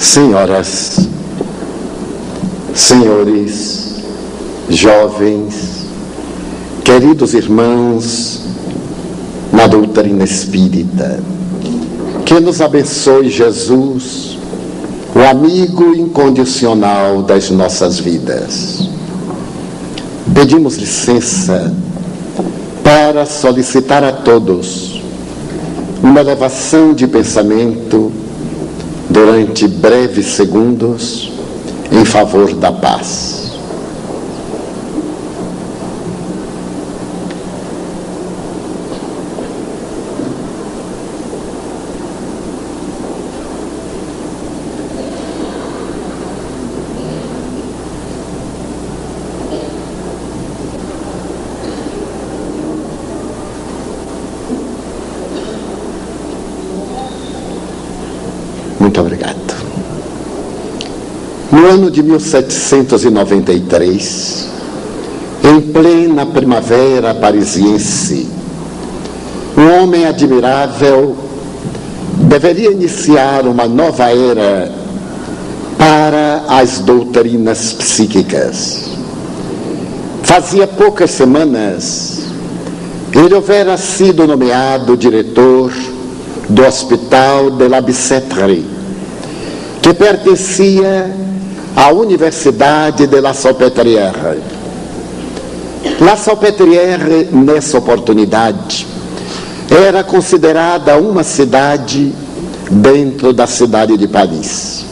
Senhoras, senhores, jovens, queridos irmãos na doutrina espírita, que nos abençoe Jesus, o amigo incondicional das nossas vidas. Pedimos licença para solicitar a todos uma elevação de pensamento durante breves segundos em favor da paz. Muito obrigado. No ano de 1793, em plena primavera parisiense, um homem admirável deveria iniciar uma nova era para as doutrinas psíquicas. Fazia poucas semanas, ele houvera sido nomeado diretor do Hospital de la Bicêtre, que pertencia à Universidade de La Salpêtrière. La Salpêtrière, nessa oportunidade, era considerada uma cidade dentro da cidade de Paris.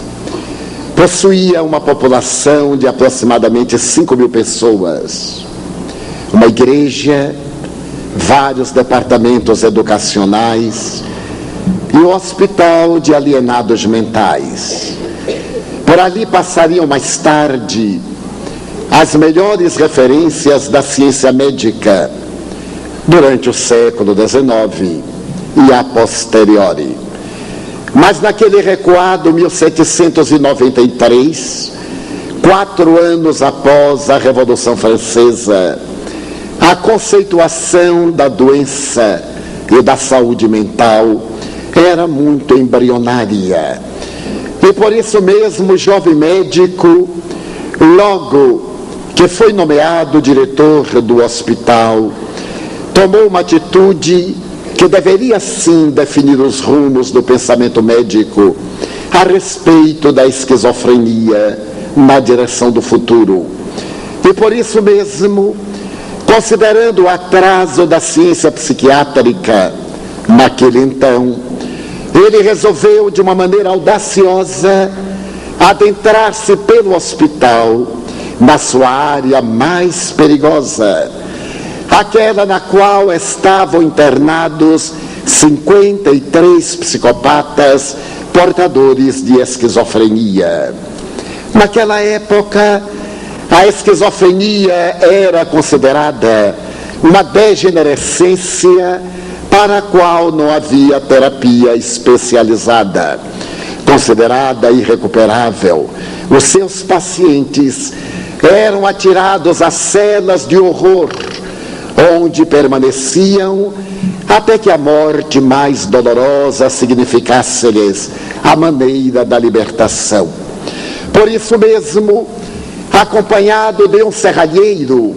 Possuía uma população de aproximadamente 5.000 pessoas, uma igreja, vários departamentos educacionais e o hospital de alienados mentais. Por ali passariam mais tarde as melhores referências da ciência médica durante o século XIX e a posteriori. Mas naquele recuado 1793, 4 anos após a Revolução Francesa, a conceituação da doença e da saúde mental era muito embrionária. E por isso mesmo o jovem médico, logo que foi nomeado diretor do hospital, tomou uma atitude que deveria sim definir os rumos do pensamento médico a respeito da esquizofrenia na direção do futuro. E por isso mesmo, considerando o atraso da ciência psiquiátrica naquele então, ele resolveu, de uma maneira audaciosa, adentrar-se pelo hospital na sua área mais perigosa, aquela na qual estavam internados 53 psicopatas portadores de esquizofrenia. Naquela época, a esquizofrenia era considerada uma degenerescência para a qual não havia terapia especializada, considerada irrecuperável. Os seus pacientes eram atirados a celas de horror, onde permaneciam até que a morte mais dolorosa significasse-lhes a maneira da libertação. Por isso mesmo, acompanhado de um serralheiro,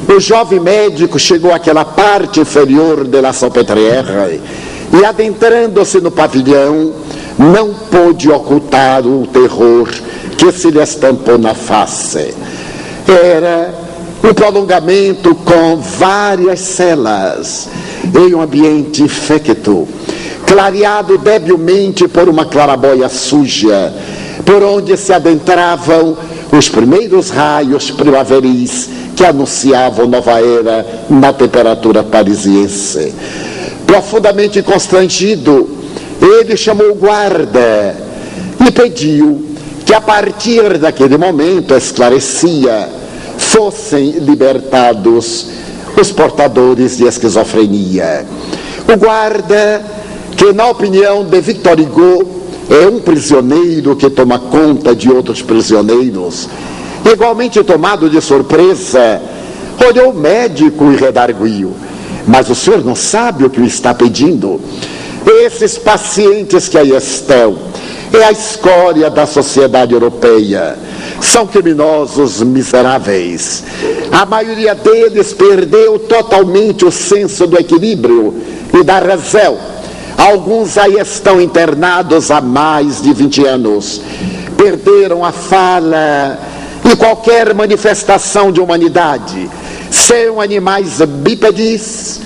o jovem médico chegou àquela parte inferior de La Salpêtrière e, adentrando-se no pavilhão, não pôde ocultar o terror que se lhe estampou na face. Era um prolongamento com várias celas, em um ambiente infecto, clareado debilmente por uma claraboia suja, por onde se adentravam os primeiros raios primaveris que anunciavam nova era na temperatura parisiense. Profundamente constrangido, ele chamou o guarda e pediu que, a partir daquele momento, esclarecia, fossem libertados os portadores de esquizofrenia. O guarda, que na opinião de Victor Hugo é um prisioneiro que toma conta de outros prisioneiros, igualmente tomado de surpresa, olhou o médico e redarguiu: mas o senhor não sabe o que o está pedindo? Esses pacientes que aí estão é a escória da sociedade europeia. São criminosos miseráveis. A maioria deles perdeu totalmente o senso do equilíbrio e da razão. Alguns aí estão internados há mais de 20 anos. Perderam a fala e qualquer manifestação de humanidade. São animais bípedes,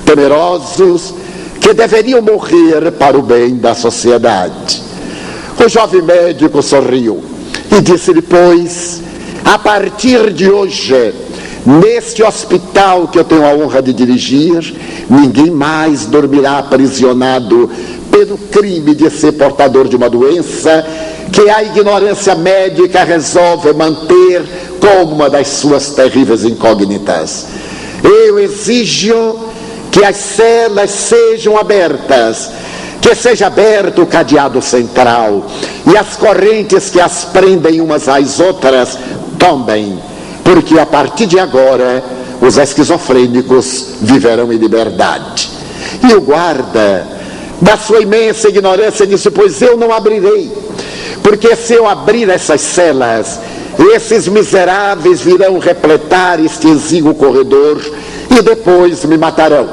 temerosos, que deveriam morrer para o bem da sociedade. O jovem médico sorriu e disse-lhe, pois, a partir de hoje, neste hospital que eu tenho a honra de dirigir, ninguém mais dormirá aprisionado pelo crime de ser portador de uma doença que a ignorância médica resolve manter como uma das suas terríveis incógnitas. Eu exijo que as celas sejam abertas, que seja aberto o cadeado central e as correntes que as prendem umas às outras tombem, porque a partir de agora os esquizofrênicos viverão em liberdade. E o guarda, da sua imensa ignorância, disse, pois eu não abrirei, porque se eu abrir essas celas, esses miseráveis virão repletar este exíguo corredor e depois me matarão.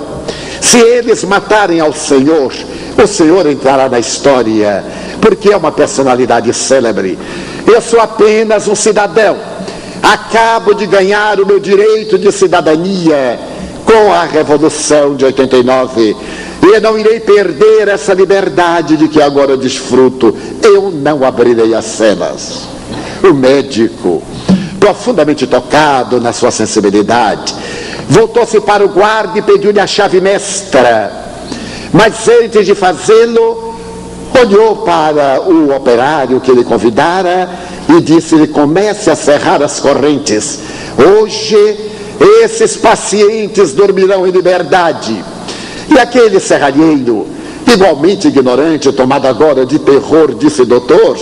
Se eles matarem ao Senhor, o Senhor entrará na história, porque é uma personalidade célebre. Eu sou apenas um cidadão. Acabo de ganhar o meu direito de cidadania com a Revolução de 89. E não irei perder essa liberdade de que agora desfruto. Eu não abrirei as celas. O médico, profundamente tocado na sua sensibilidade, voltou-se para o guarda e pediu-lhe a chave mestra. Mas antes de fazê-lo, olhou para o operário que ele convidara e disse-lhe, comece a cerrar as correntes. Hoje, esses pacientes dormirão em liberdade. E aquele serralheiro, igualmente ignorante, tomado agora de terror, disse, doutor,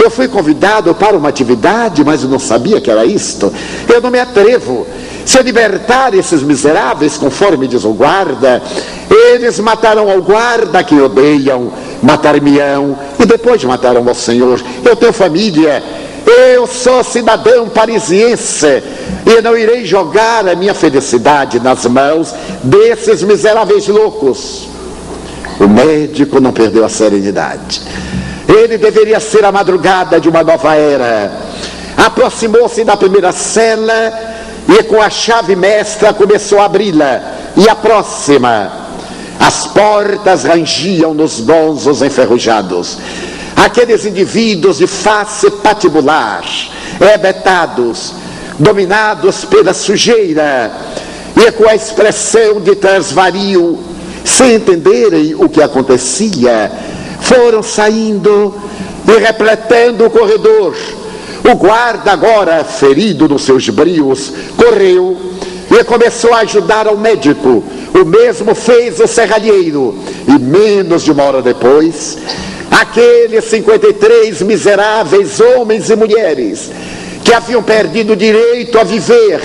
eu fui convidado para uma atividade, mas eu não sabia que era isto. Eu não me atrevo. Se eu libertar esses miseráveis, conforme diz o guarda, eles matarão ao guarda que odeiam, matar-me-ão e depois matarão ao Senhor. Eu tenho família, eu sou cidadão parisiense e não irei jogar a minha felicidade nas mãos desses miseráveis loucos. O médico não perdeu a serenidade. Ele deveria ser a madrugada de uma nova era. Aproximou-se da primeira cela e com a chave mestra começou a abri-la. E a próxima. As portas rangiam nos gonzos enferrujados. Aqueles indivíduos de face patibular, hebetados, dominados pela sujeira e com a expressão de transvario, sem entenderem o que acontecia, foram saindo e repletando o corredor. O guarda, agora ferido nos seus brios, correu e começou a ajudar ao médico. O mesmo fez o serralheiro. E menos de uma hora depois, aqueles 53 miseráveis homens e mulheres que haviam perdido o direito a viver,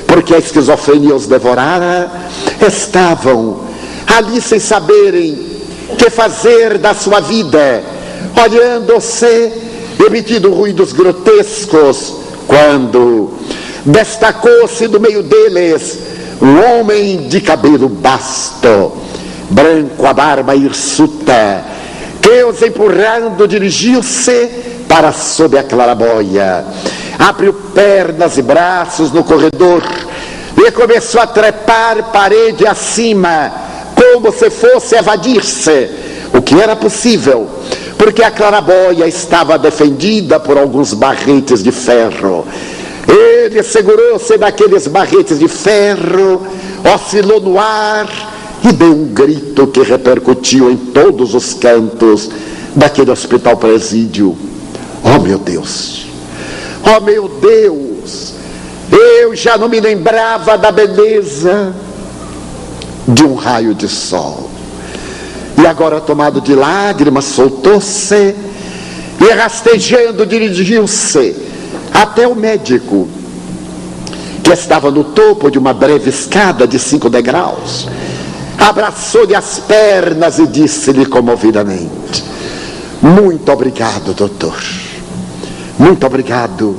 porque a esquizofrenia os devorara, estavam ali sem saberem que fazer da sua vida, olhando-se, emitindo ruídos grotescos, quando destacou-se do meio deles um homem de cabelo basto, branco, a barba hirsuta, que os empurrando dirigiu-se para sob a claraboia, abriu pernas e braços no corredor e começou a trepar parede acima, como se fosse evadir-se, o que era possível, porque a claraboia estava defendida por alguns barretes de ferro. Ele segurou-se daqueles barretes de ferro, oscilou no ar e deu um grito que repercutiu em todos os cantos daquele hospital presídio. Oh meu Deus! Oh meu Deus! Eu já não me lembrava da beleza de um raio de sol. E agora, tomado de lágrimas, soltou-se e rastejando dirigiu-se até o médico, que estava no topo de uma breve escada de 5 degraus. Abraçou-lhe as pernas e disse-lhe comovidamente: Muito obrigado, doutor. Muito obrigado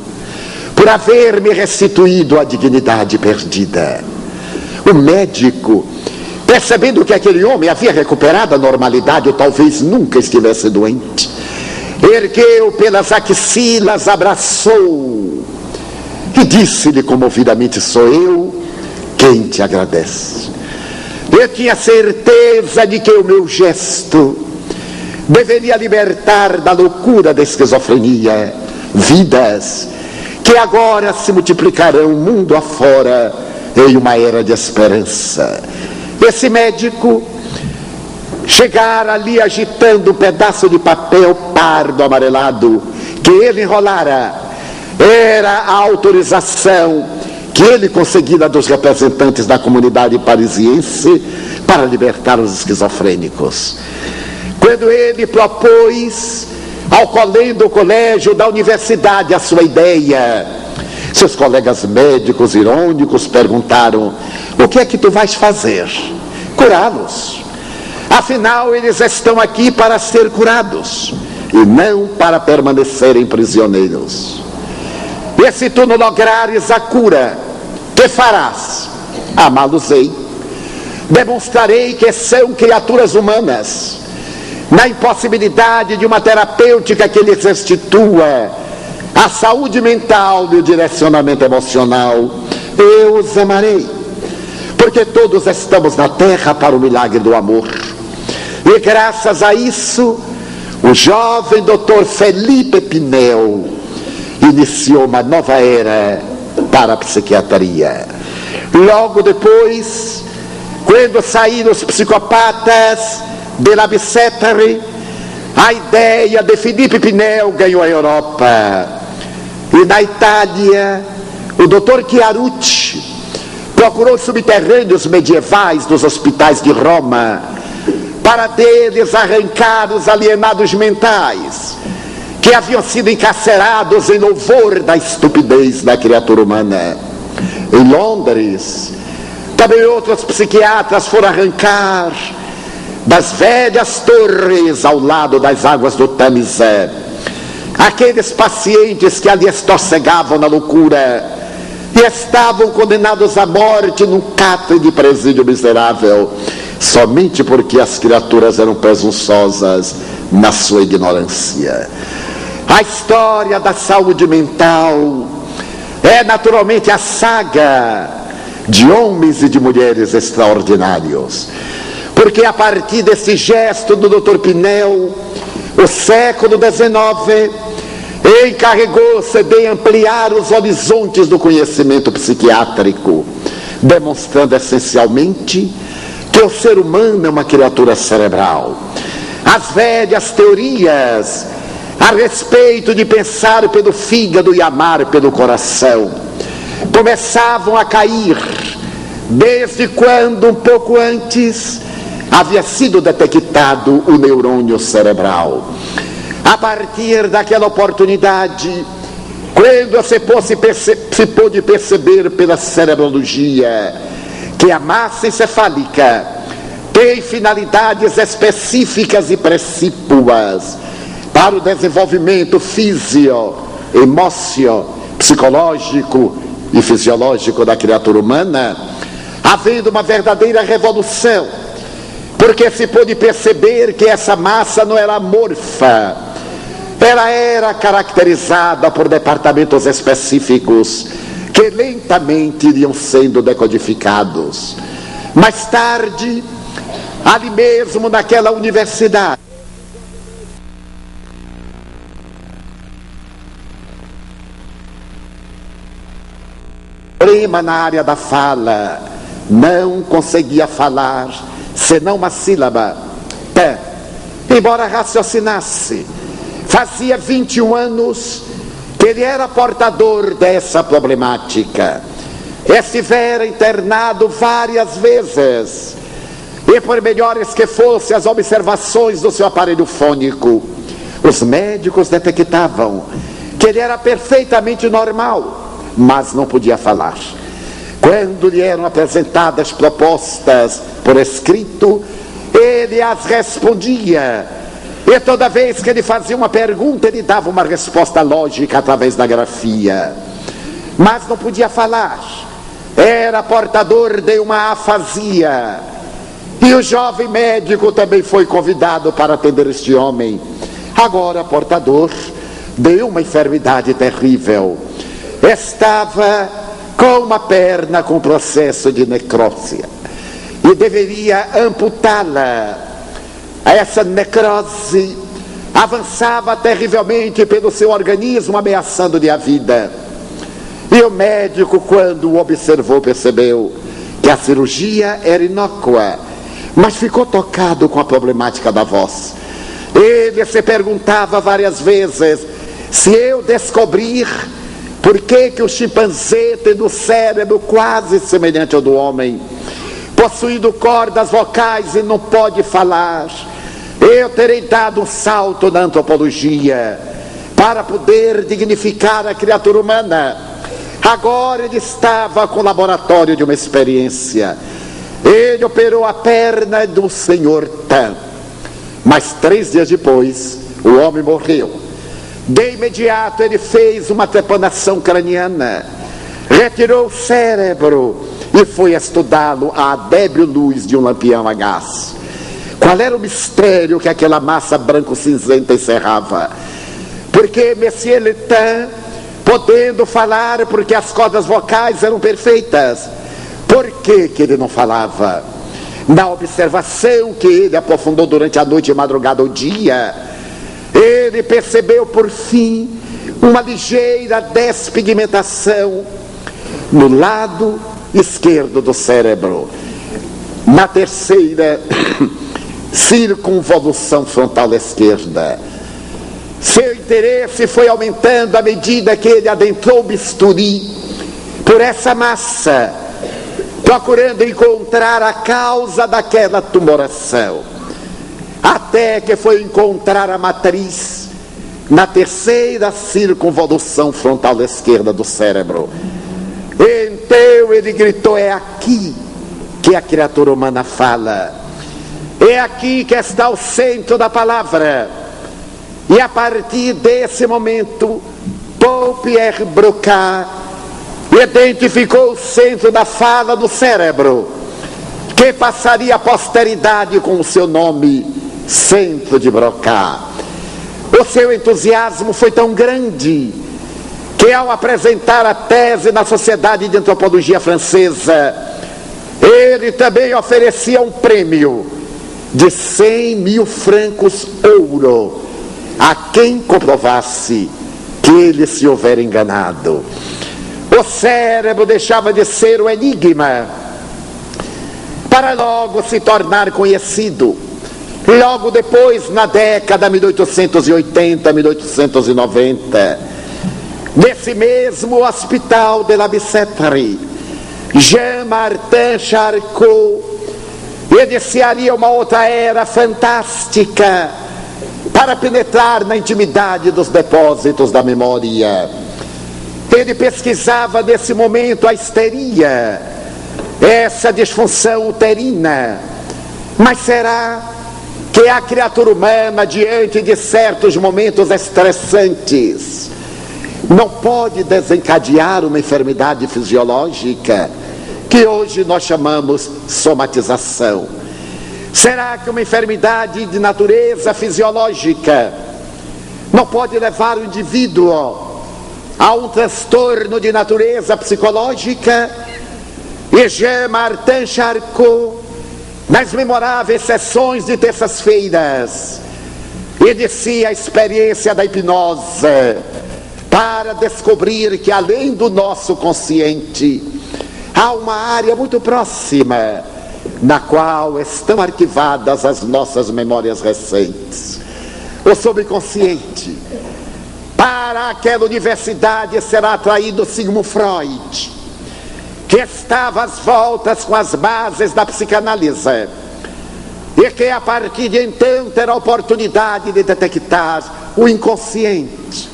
por haver me restituído a dignidade perdida. O médico, percebendo que aquele homem havia recuperado a normalidade ou talvez nunca estivesse doente, ergueu pelas axilas, abraçou e disse-lhe comovidamente: sou eu quem te agradece. Eu tinha certeza de que o meu gesto deveria libertar da loucura da esquizofrenia vidas que agora se multiplicarão mundo afora em uma era de esperança. Esse médico chegara ali agitando um pedaço de papel pardo amarelado que ele enrolara. Era a autorização que ele conseguira dos representantes da comunidade parisiense para libertar os esquizofrênicos. Quando ele propôs ao colendo do colégio da universidade a sua ideia, seus colegas médicos irônicos perguntaram: o que é que tu vais fazer? Curá-los. Afinal, eles estão aqui para ser curados e não para permanecerem prisioneiros. E se tu não lograres a cura, que farás? Amá-los-ei. Demonstrarei que são criaturas humanas, na impossibilidade de uma terapêutica que lhes restitua a saúde mental e o direcionamento emocional. Eu os amarei, porque todos estamos na terra para o milagre do amor. E graças a isso, o jovem doutor Felipe Pinel iniciou uma nova era para a psiquiatria. Logo depois, quando saíram os psicopatas de La Bicêtre, a ideia de Felipe Pinel ganhou a Europa. E na Itália, o doutor Chiarucci procurou os subterrâneos medievais dos hospitais de Roma para deles arrancar os alienados mentais que haviam sido encarcerados em louvor da estupidez da criatura humana. Em Londres, também outros psiquiatras foram arrancar das velhas torres ao lado das águas do Tâmisa aqueles pacientes que ali estorcegavam na loucura e estavam condenados à morte num catre de presídio miserável, somente porque as criaturas eram presunçosas na sua ignorância. A história da saúde mental é naturalmente a saga de homens e de mulheres extraordinários, porque a partir desse gesto do Dr. Pinel, o século XIX encarregou-se de ampliar os horizontes do conhecimento psiquiátrico, demonstrando essencialmente que o ser humano é uma criatura cerebral. As velhas teorias a respeito de pensar pelo fígado e amar pelo coração começavam a cair, desde quando, um pouco antes, havia sido detectado o neurônio cerebral. A partir daquela oportunidade, quando se pôde perceber pela cerebrologia que a massa encefálica tem finalidades específicas e precípuas para o desenvolvimento físico, emocio, psicológico e fisiológico da criatura humana, havendo uma verdadeira revolução, porque se pôde perceber que essa massa não era amorfa, ela era caracterizada por departamentos específicos que lentamente iriam sendo decodificados. Mais tarde, ali mesmo naquela universidade, problema na área da fala, não conseguia falar senão uma sílaba, pé, embora raciocinasse. Fazia 21 anos que ele era portador dessa problemática. Estivera internado várias vezes, e por melhores que fossem as observações do seu aparelho fônico, os médicos detectavam que ele era perfeitamente normal, mas não podia falar. Quando lhe eram apresentadas propostas por escrito, ele as respondia E toda vez que ele fazia uma pergunta, ele dava uma resposta lógica através da grafia. Mas não podia falar. Era portador de uma afasia. E o jovem médico também foi convidado para atender este homem, agora portador de uma enfermidade terrível. Estava com uma perna com processo de necrósia e deveria amputá-la. Essa necrose avançava terrivelmente pelo seu organismo, ameaçando-lhe a vida. E o médico, quando o observou, percebeu que a cirurgia era inócua, mas ficou tocado com a problemática da voz. Ele se perguntava várias vezes: se eu descobrir por que o chimpanzé tem o cérebro quase semelhante ao do homem, possuindo cordas vocais e não pode falar, eu terei dado um salto na antropologia para poder dignificar a criatura humana. Agora ele estava com o laboratório de uma experiência. Ele operou a perna do senhor Tan, mas 3 dias depois o homem morreu. De imediato ele fez uma trepanação craniana, retirou o cérebro e foi estudá-lo à débil luz de um lampião a gás. Qual era o mistério que aquela massa branco-cinzenta encerrava? Porque Monsieur Letin, podendo falar porque as cordas vocais eram perfeitas, por que ele não falava? Na observação que ele aprofundou durante a noite, madrugada ou dia, ele percebeu por fim uma ligeira despigmentação no lado esquerdo do cérebro, na terceira circunvolução frontal esquerda. Seu interesse foi aumentando à medida que ele adentrou o bisturi por essa massa, procurando encontrar a causa daquela tumoração, até que foi encontrar a matriz na terceira circunvolução frontal esquerda do cérebro. Então ele gritou: é aqui que a criatura humana fala, é aqui que está o centro da palavra. E a partir desse momento, Paul Pierre Broca identificou o centro da fala do cérebro, que passaria a posteridade com o seu nome, Centro de Broca. O seu entusiasmo foi tão grande que, ao apresentar a tese na Sociedade de Antropologia Francesa, ele também oferecia um prêmio de 100.000 francos ouro a quem comprovasse que ele se houver enganado. O cérebro deixava de ser um enigma para logo se tornar conhecido. Logo depois, na década 1880, 1890, nesse mesmo hospital de la Bicêtre, Jean-Martin Charcot iniciaria uma outra era fantástica para penetrar na intimidade dos depósitos da memória. Ele pesquisava nesse momento a histeria, essa disfunção uterina. Mas será que a criatura humana, diante de certos momentos estressantes, não pode desencadear uma enfermidade fisiológica que hoje nós chamamos somatização? Será que uma enfermidade de natureza fisiológica não pode levar o indivíduo a um transtorno de natureza psicológica? E Jean-Martin Charcot, nas memoráveis sessões de terças-feiras, inicia a experiência da hipnose para descobrir que, além do nosso consciente, há uma área muito próxima na qual estão arquivadas as nossas memórias recentes, o subconsciente. Para aquela universidade será atraído Sigmund Freud, que estava às voltas com as bases da psicanálise, e que a partir de então terá a oportunidade de detectar o inconsciente.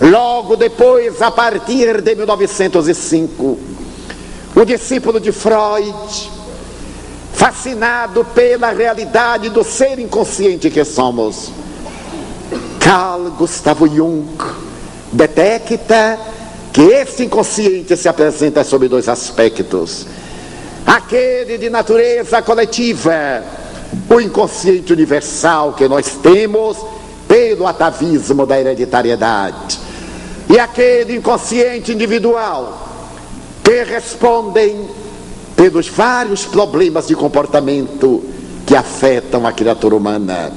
Logo depois, a partir de 1905, o discípulo de Freud, fascinado pela realidade do ser inconsciente que somos, Carl Gustav Jung detecta que este inconsciente se apresenta sob dois aspectos: aquele de natureza coletiva, o inconsciente universal que nós temos pelo atavismo da hereditariedade, e aquele inconsciente individual que respondem pelos vários problemas de comportamento que afetam a criatura humana.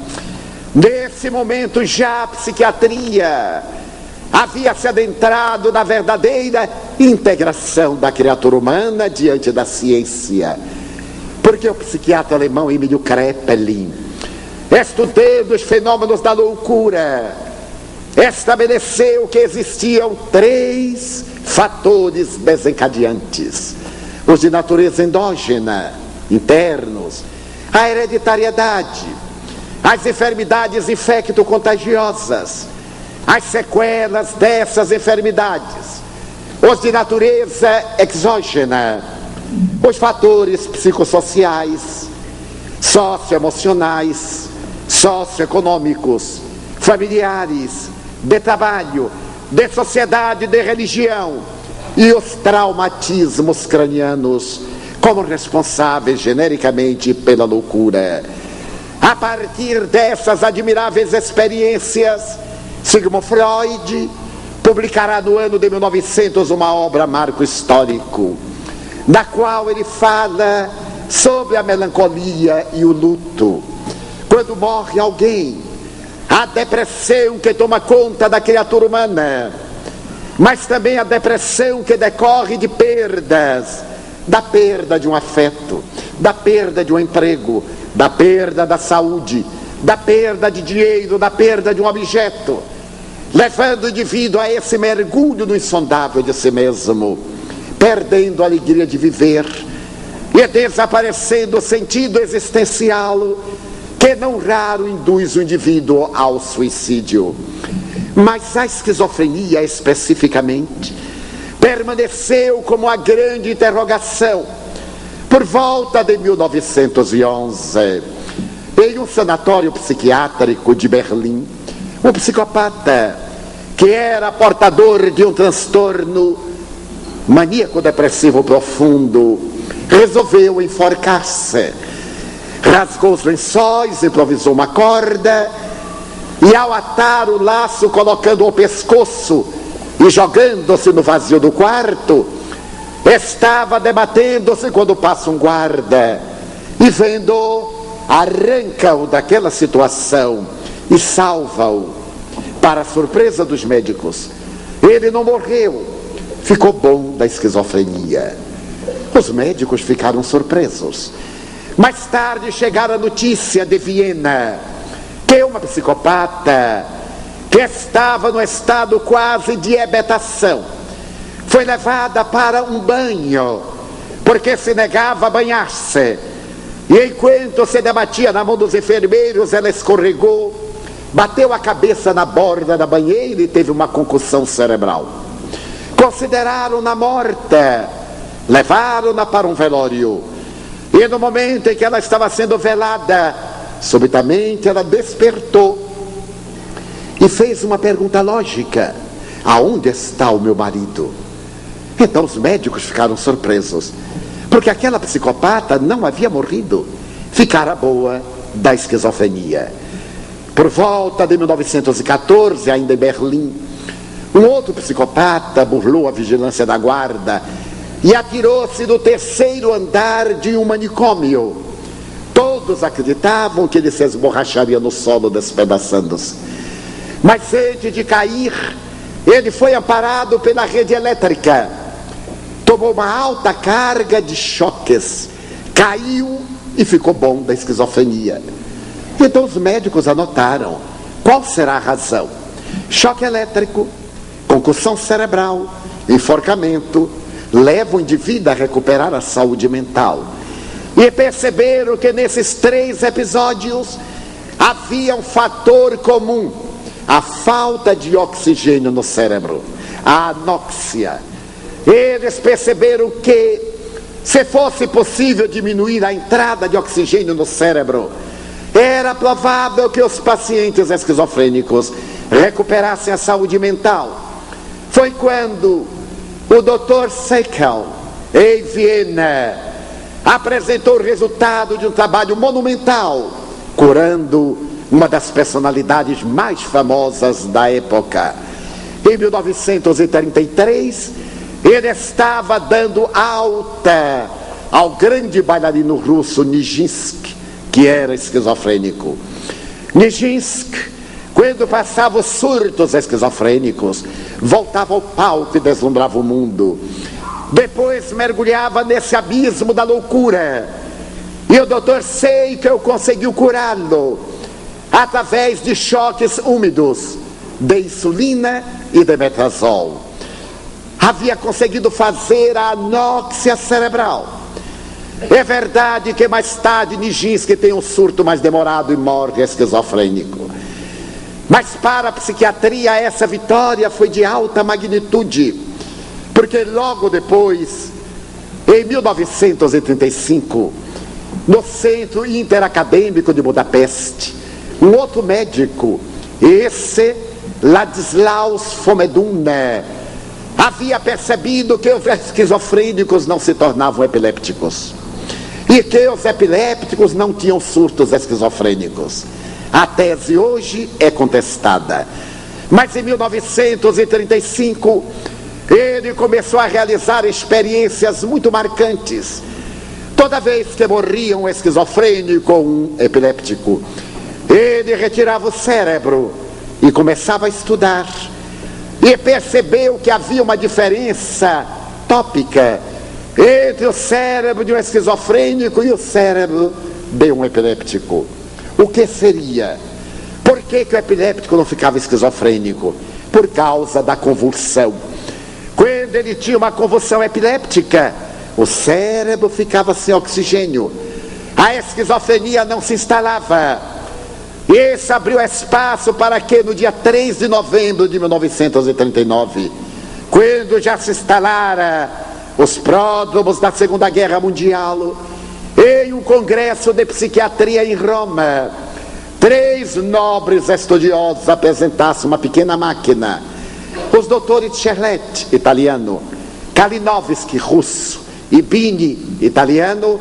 Nesse momento já a psiquiatria havia se adentrado na verdadeira integração da criatura humana diante da ciência, porque o psiquiatra alemão Emílio Kraepelin, estudando os fenômenos da loucura, estabeleceu que existiam 3 fatores desencadeantes: os de natureza endógena, internos, a hereditariedade, as enfermidades infecto-contagiosas, as sequelas dessas enfermidades, os de natureza exógena, os fatores psicossociais, socioemocionais, socioeconômicos, familiares, de trabalho, de sociedade, de religião, e os traumatismos cranianos como responsáveis genericamente pela loucura. A partir dessas admiráveis experiências, Sigmund Freud publicará no ano de 1900 uma obra marco histórico, na qual ele fala sobre a melancolia e o luto. Quando morre alguém, a depressão que toma conta da criatura humana, mas também a depressão que decorre de perdas, da perda de um afeto, da perda de um emprego, da perda da saúde, da perda de dinheiro, da perda de um objeto, levando o indivíduo a esse mergulho no insondável de si mesmo, perdendo a alegria de viver e desaparecendo o sentido existencial que não raro induz o indivíduo ao suicídio. Mas a esquizofrenia especificamente permaneceu como a grande interrogação por volta de 1911, em um sanatório psiquiátrico de Berlim. Um psicopata que era portador de um transtorno maníaco-depressivo profundo resolveu enforcar-se. Rasgou os lençóis, improvisou uma corda e, ao atar o laço, colocando o pescoço e jogando-se no vazio do quarto, estava debatendo-se quando passa um guarda e, vendo-o, arranca-o daquela situação e salva-o. Para a surpresa dos médicos, ele não morreu, ficou bom da esquizofrenia. Os médicos ficaram surpresos. Mais tarde chegaram a notícia de Viena que uma psicopata que estava no estado quase de ebetação foi levada para um banho porque se negava a banhar-se, e enquanto se debatia na mão dos enfermeiros, ela escorregou, bateu a cabeça na borda da banheira e teve uma concussão cerebral. Consideraram-na morta, levaram-na para um velório, e no momento em que ela estava sendo velada, subitamente ela despertou e fez uma pergunta lógica: aonde está o meu marido? Então os médicos ficaram surpresos, porque aquela psicopata não havia morrido, ficara boa da esquizofrenia. Por volta de 1914, ainda em Berlim, um outro psicopata burlou a vigilância da guarda e atirou-se do 3º andar de um manicômio. Todos acreditavam que ele se esborracharia no solo, despedaçando-se. Mas antes de cair, ele foi amparado pela rede elétrica, tomou uma alta carga de choques, caiu e ficou bom da esquizofrenia. Então os médicos anotaram qual será a razão: choque elétrico, concussão cerebral, enforcamento, leva o indivíduo a recuperar a saúde mental. E perceberam que nesses 3 episódios havia um fator comum: a falta de oxigênio no cérebro, a anóxia. Eles perceberam que, se fosse possível diminuir a entrada de oxigênio no cérebro, era provável que os pacientes esquizofrênicos recuperassem a saúde mental. Foi quando o Dr. Seikel, em Viena, apresentou o resultado de um trabalho monumental, curando uma das personalidades mais famosas da época. Em 1933, ele estava dando alta ao grande bailarino russo Nijinsky, que era esquizofrênico. Nijinsky, quando passava os surtos esquizofrênicos, voltava ao palco e deslumbrava o mundo. Depois mergulhava nesse abismo da loucura. E o Dr. Seikel conseguiu curá-lo através de choques úmidos de insulina e de metrazol. Havia conseguido fazer a anóxia cerebral. É verdade que mais tarde Nijinsky tem um surto mais demorado e morre esquizofrênico. Mas para a psiquiatria essa vitória foi de alta magnitude, porque logo depois, em 1935, no Centro Interacadêmico de Budapeste, um outro médico, esse Ladislaus Fomedun, havia percebido que os esquizofrênicos não se tornavam epilépticos e que os epilépticos não tinham surtos esquizofrênicos. A tese hoje é contestada, mas em 1935 ele começou a realizar experiências muito marcantes. Toda vez que morria um esquizofrênico ou um epiléptico, ele retirava o cérebro e começava a estudar, e percebeu que havia uma diferença tópica entre o cérebro de um esquizofrênico e o cérebro de um epiléptico. O que seria? Por que o epiléptico não ficava esquizofrênico? Por causa da convulsão. Quando ele tinha uma convulsão epiléptica, o cérebro ficava sem oxigênio, a esquizofrenia não se instalava. E isso abriu espaço para que no dia 3 de novembro de 1939, quando já se instalara os pródromos da Segunda Guerra Mundial, em um congresso de psiquiatria em Roma, 3 nobres estudiosos apresentassem uma pequena máquina. Os doutores Cherlet, italiano, Kalinowski, russo, e Bini, italiano,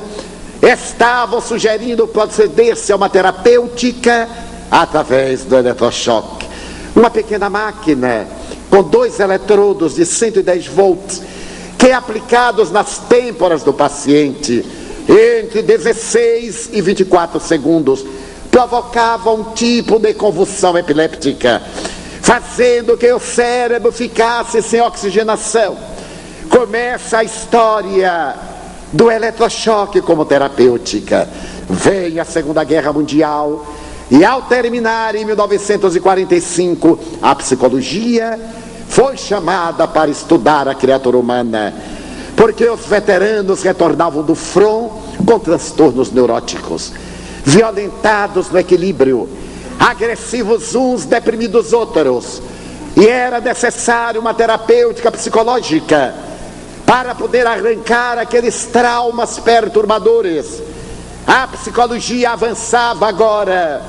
estavam sugerindo proceder-se a uma terapêutica através do eletrochoque. Uma pequena máquina com 2 eletrodos de 110 volts que, aplicados nas têmporas do paciente, entre 16 e 24 segundos, provocavam um tipo de convulsão epiléptica, fazendo que o cérebro ficasse sem oxigenação. Começa a história do eletrochoque como terapêutica. Vem a Segunda Guerra Mundial e, ao terminar em 1945, a psicologia foi chamada para estudar a criatura humana, porque os veteranos retornavam do front com transtornos neuróticos, violentados no equilíbrio, agressivos uns, deprimidos outros, e era necessário uma terapêutica psicológica para poder arrancar aqueles traumas perturbadores. A psicologia avançava agora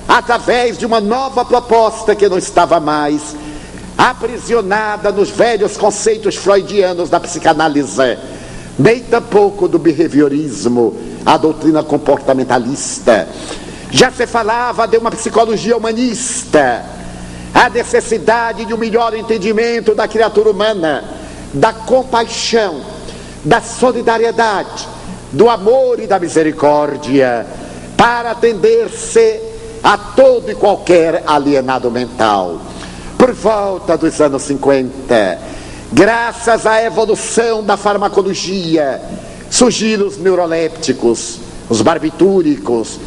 através de uma nova proposta que não estava mais aprisionada nos velhos conceitos freudianos da psicanálise, nem tampouco do behaviorismo, a doutrina comportamentalista. Já se falava de uma psicologia humanista, a necessidade de um melhor entendimento da criatura humana, da compaixão, da solidariedade, do amor e da misericórdia, para atender-se a todo e qualquer alienado mental. Por volta dos anos 50, graças à evolução da farmacologia, surgiram os neurolépticos, os barbitúricos,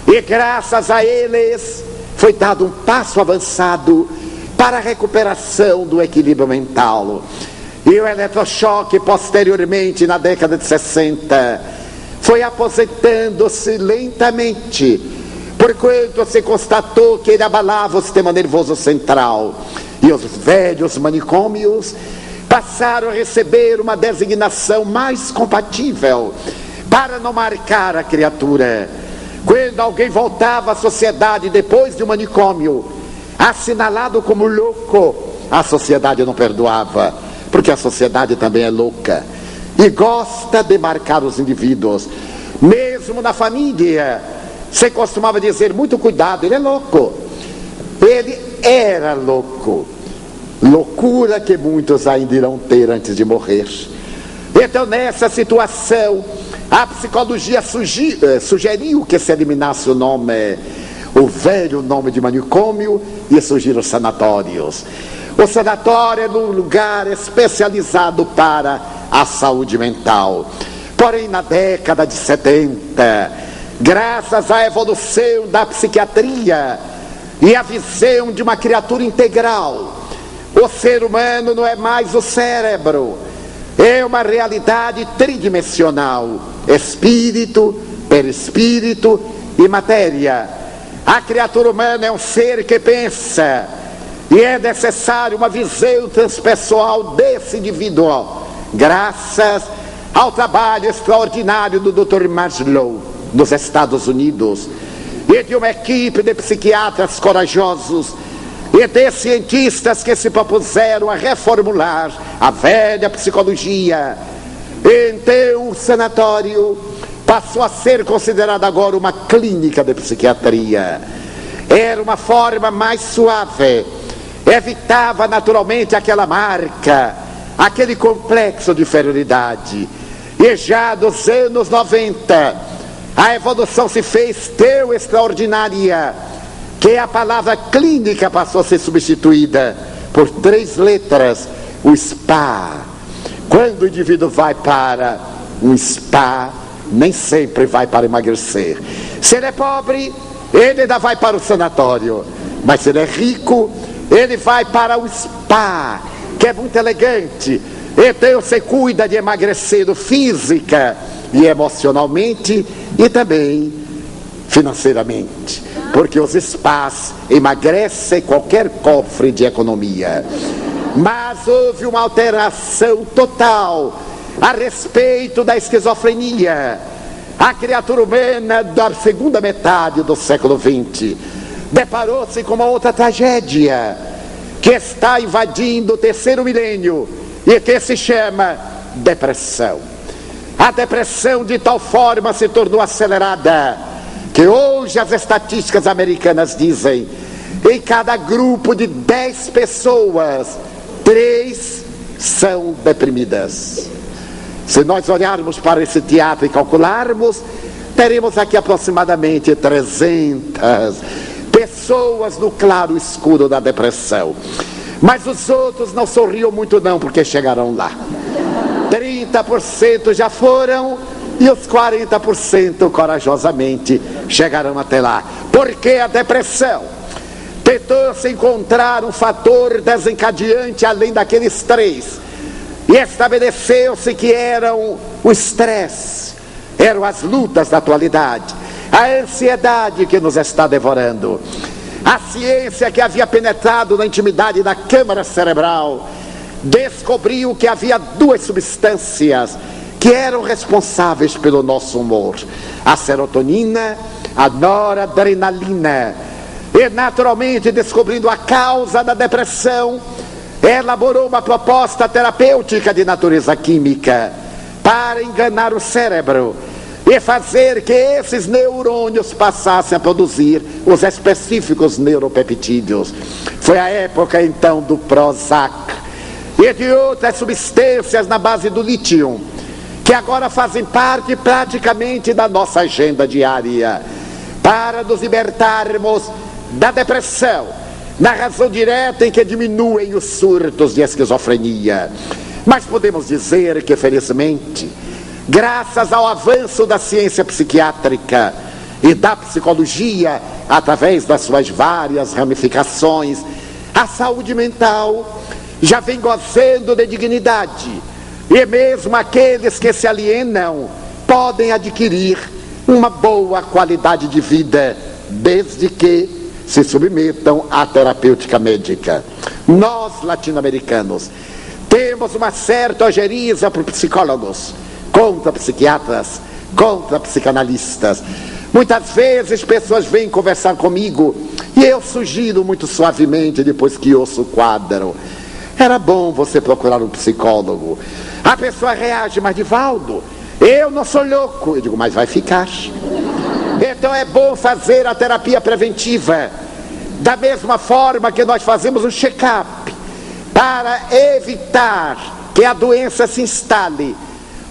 e graças a eles foi dado um passo avançado para a recuperação do equilíbrio mental. E o eletrochoque, posteriormente, na década de 60, foi aposentando-se lentamente, porquanto se constatou que ele abalava o sistema nervoso central. E os velhos manicômios passaram a receber uma designação mais compatível para não marcar a criatura. Quando alguém voltava à sociedade depois de um manicômio, assinalado como louco, a sociedade não perdoava, porque a sociedade também é louca e gosta de marcar os indivíduos. Mesmo na família, se costumava dizer: muito cuidado, ele é louco. Ele era louco. Loucura que muitos ainda irão ter antes de morrer. Então, nessa situação, a psicologia sugeriu que se eliminasse o velho nome de manicômio, e surgiram os sanatórios. O sanatório é um lugar especializado para a saúde mental. Porém, na década de 70, graças à evolução da psiquiatria e à visão de uma criatura integral, o ser humano não é mais o cérebro, é uma realidade tridimensional: espírito, perispírito e matéria. A criatura humana é um ser que pensa, e é necessário uma visão transpessoal desse indivíduo, graças ao trabalho extraordinário do Dr. Maslow, nos Estados Unidos, e de uma equipe de psiquiatras corajosos e de cientistas que se propuseram a reformular a velha psicologia. Então, o sanatório passou a ser considerado agora uma clínica de psiquiatria. Era uma forma mais suave, evitava naturalmente aquela marca, aquele complexo de inferioridade. E já dos anos 90, a evolução se fez tão extraordinária que a palavra clínica passou a ser substituída por 3 letras: o spa. Quando o indivíduo vai para um spa, nem sempre vai para emagrecer. Se ele é pobre, ele ainda vai para o sanatório. Mas se ele é rico, ele vai para o spa, que é muito elegante. Então você cuida de emagrecer física e emocionalmente, e também financeiramente, porque os spas emagrecem qualquer cofre de economia. Mas houve uma alteração total a respeito da esquizofrenia. A criatura humana da segunda metade do século XX deparou-se com uma outra tragédia que está invadindo o terceiro milênio e que se chama depressão. A depressão de tal forma se tornou acelerada que hoje as estatísticas americanas dizem: em cada grupo de 10 pessoas, 3 são deprimidas. Se nós olharmos para esse teatro e calcularmos, teremos aqui aproximadamente 300 pessoas no claro escuro da depressão. Mas os outros não sorriam muito não, porque chegarão lá. 30% já foram, e os 40% corajosamente chegarão até lá. Porque a depressão tentou-se encontrar um fator desencadeante além daqueles 3, e estabeleceu-se que eram o estresse, eram as lutas da atualidade, a ansiedade que nos está devorando. A ciência, que havia penetrado na intimidade da câmara cerebral, descobriu que havia 2 substâncias que eram responsáveis pelo nosso humor: a serotonina, a noradrenalina. E naturalmente, descobrindo a causa da depressão, elaborou uma proposta terapêutica de natureza química para enganar o cérebro e fazer que esses neurônios passassem a produzir os específicos neuropeptídeos. Foi a época então do Prozac e de outras substâncias na base do lítio, que agora fazem parte praticamente da nossa agenda diária, para nos libertarmos da depressão, na razão direta em que diminuem os surtos de esquizofrenia. Mas podemos dizer que, felizmente, graças ao avanço da ciência psiquiátrica e da psicologia, através das suas várias ramificações, a saúde mental já vem gozando de dignidade, e mesmo aqueles que se alienam podem adquirir uma boa qualidade de vida, desde que se submetam à terapêutica médica. Nós, latino-americanos, temos uma certa ojeriza por psicólogos, contra psiquiatras, contra psicanalistas, Muitas vezes pessoas vêm conversar comigo e eu sugiro muito suavemente, depois que ouço o quadro: era bom você procurar um psicólogo. A pessoa reage: mas Divaldo, eu não sou louco. Eu digo: mas vai ficar. Então é bom fazer a terapia preventiva, da mesma forma que nós fazemos um check-up, para evitar que a doença se instale,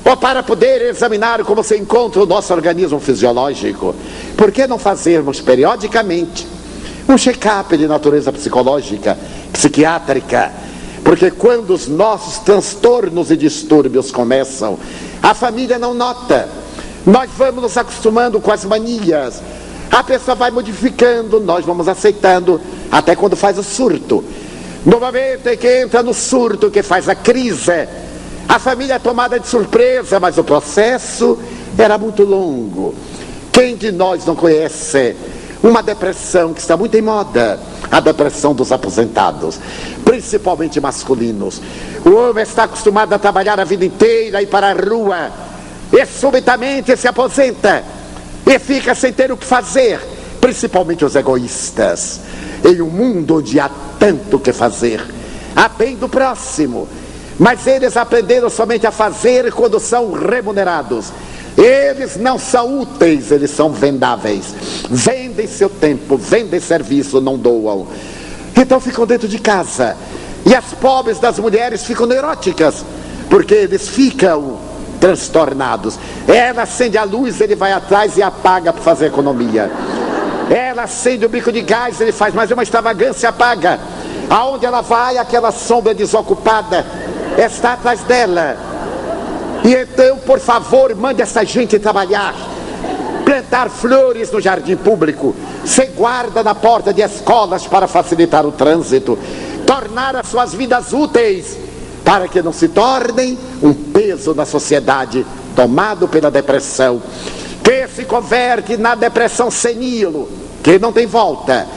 ou para poder examinar como se encontra o nosso organismo fisiológico. Por que não fazermos periodicamente um check-up de natureza psicológica, psiquiátrica? Porque quando os nossos transtornos e distúrbios começam, a família não nota. Nós vamos nos acostumando com as manias, a pessoa vai modificando, nós vamos aceitando, até quando faz o surto. No momento em que entra no surto, que faz a crise, a família é tomada de surpresa, mas o processo era muito longo. Quem de nós não conhece uma depressão que está muito em moda? A depressão dos aposentados, principalmente masculinos. O homem está acostumado a trabalhar a vida inteira, ir para a rua, e subitamente se aposenta e fica sem ter o que fazer, principalmente os egoístas. Em um mundo onde há tanto o que fazer, há bem do próximo, mas eles aprenderam somente a fazer quando são remunerados. Eles não são úteis, eles são vendáveis. Vendem seu tempo, vendem serviço, não doam. Então ficam dentro de casa. E as pobres das mulheres ficam neuróticas, porque eles ficam transtornados. Ela acende a luz, ele vai atrás e apaga para fazer economia. Ela acende o bico de gás, ele faz, mas é uma extravagância, apaga. Aonde ela vai, aquela sombra desocupada está atrás dela. E então, por favor, mande essa gente trabalhar, plantar flores no jardim público, ser guarda na porta de escolas para facilitar o trânsito, tornar as suas vidas úteis, para que não se tornem um peso na sociedade, tomado pela depressão, que se converte na depressão senil, que não tem volta.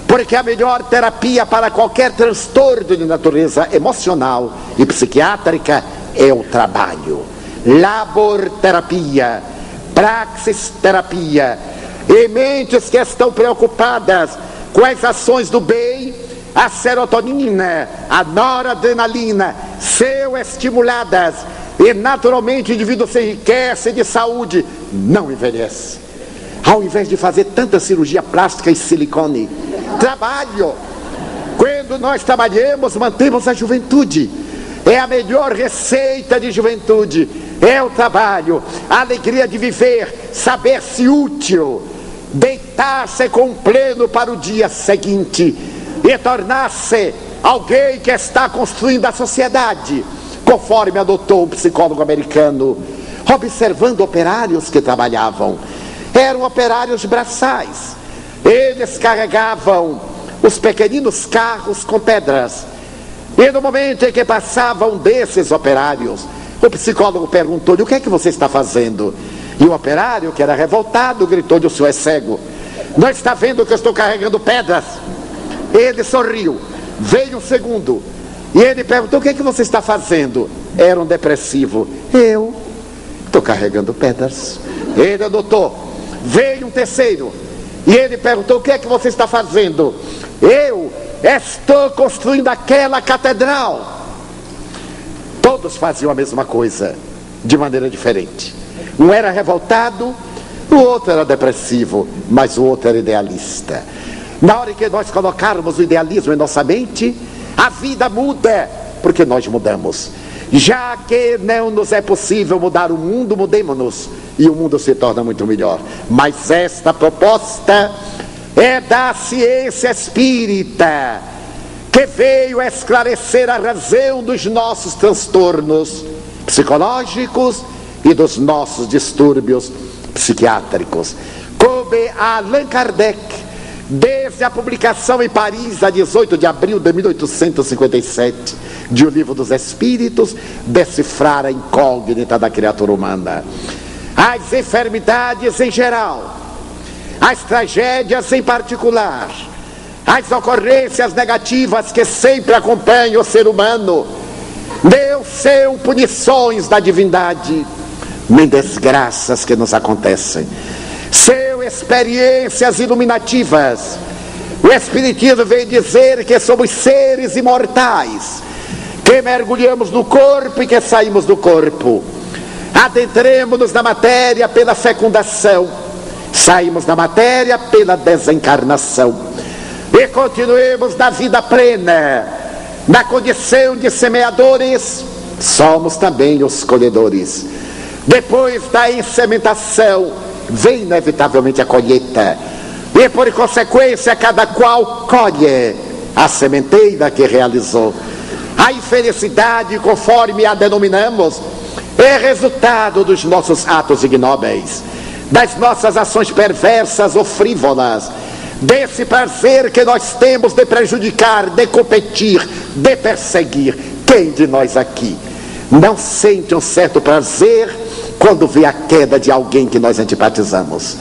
Porque a melhor terapia para qualquer transtorno de natureza emocional e psiquiátrica é o trabalho. Laborterapia, praxisterapia. E mentes que estão preocupadas com as ações do bem, a serotonina, a noradrenalina são estimuladas e naturalmente o indivíduo se enriquece de saúde, não envelhece. Ao invés de fazer tanta cirurgia plástica e silicone, trabalho. Quando nós trabalhamos, mantemos a juventude. É a melhor receita de juventude, é o trabalho, a alegria de viver, saber-se útil, deitar-se com pleno para o dia seguinte e tornar-se alguém que está construindo a sociedade, conforme adotou o psicólogo americano, observando operários que trabalhavam. Eram operários braçais. Eles carregavam os pequeninos carros com pedras. E no momento em que passava um desses operários, o psicólogo perguntou-lhe: o que é que você está fazendo? E o operário, que era revoltado, gritou-lhe: o senhor é cego, não está vendo que eu estou carregando pedras? Ele sorriu. Veio um segundo e ele perguntou: o que é que você está fazendo? Era um depressivo. Eu estou carregando pedras. Ele adotou. Veio um terceiro e ele perguntou: o que é que você está fazendo? Eu estou construindo aquela catedral. Todos faziam a mesma coisa, de maneira diferente. Um era revoltado, o outro era depressivo, mas o outro era idealista. Na hora que nós colocarmos o idealismo em nossa mente, a vida muda, porque nós mudamos. Já que não nos é possível mudar o mundo, mudemo-nos e o mundo se torna muito melhor. Mas esta proposta é da ciência espírita, que veio esclarecer a razão dos nossos transtornos psicológicos e dos nossos distúrbios psiquiátricos. Coube a Allan Kardec, desde a publicação em Paris, a 18 de abril de 1857, de O Livro dos Espíritos, decifrar a incógnita da criatura humana. As enfermidades em geral, as tragédias em particular, as ocorrências negativas que sempre acompanham o ser humano, não são punições da divindade, nem desgraças que nos acontecem. São experiências iluminativas. O Espiritismo veio dizer que somos seres imortais, que mergulhamos no corpo e que saímos do corpo. Adentremos-nos na matéria pela fecundação, saímos da matéria pela desencarnação, e continuemos na vida plena, na condição de semeadores, somos também os colhedores. Depois da insementação, vem inevitavelmente a colheita, e por consequência cada qual colhe a sementeira que realizou. A infelicidade, conforme a denominamos, é resultado dos nossos atos ignóbeis, das nossas ações perversas ou frívolas, desse prazer que nós temos de prejudicar, de competir, de perseguir. Quem de nós aqui não sente um certo prazer quando vê a queda de alguém que nós antipatizamos?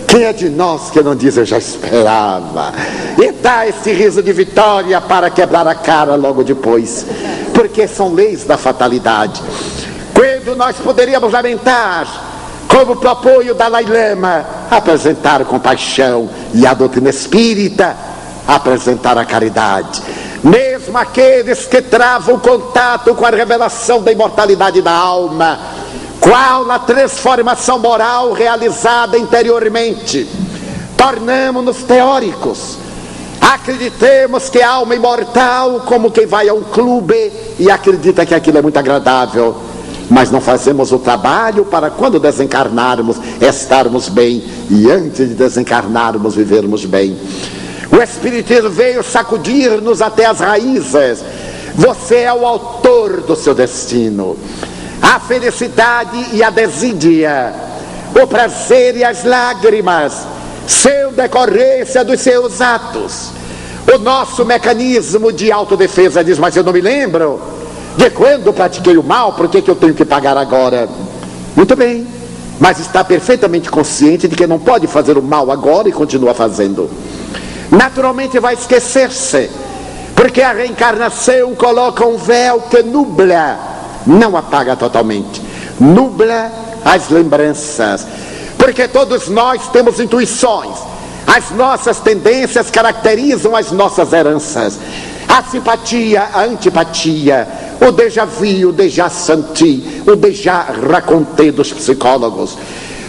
Quem é de nós que não diz, eu já esperava, e dá esse riso de vitória para quebrar a cara logo depois? Porque são leis da fatalidade. Quando nós poderíamos lamentar, como propõe o Dalai Lama, apresentar compaixão, e a doutrina espírita apresentar a caridade. Mesmo aqueles que travam contato com a revelação da imortalidade da alma, qual a transformação moral realizada interiormente, tornamos-nos teóricos. Acreditemos que a alma imortal, como quem vai a um clube e acredita que aquilo é muito agradável, mas não fazemos o trabalho para, quando desencarnarmos, estarmos bem, e antes de desencarnarmos, vivermos bem. O Espiritismo veio sacudir-nos até as raízes. Você é o autor do seu destino. A felicidade e a desídia, o prazer e as lágrimas são decorrência dos seus atos. O nosso mecanismo de autodefesa diz, mas eu não me lembro de quando pratiquei o mal, por que eu tenho que pagar agora? Muito bem, mas está perfeitamente consciente de que não pode fazer o mal agora e continua fazendo. Naturalmente vai esquecer-se, porque a reencarnação coloca um véu que nubla, não apaga totalmente, nubla as lembranças, porque todos nós temos intuições, as nossas tendências caracterizam as nossas heranças, a simpatia, a antipatia, o déjà vu, o déjà senti, o déjà raconté dos psicólogos.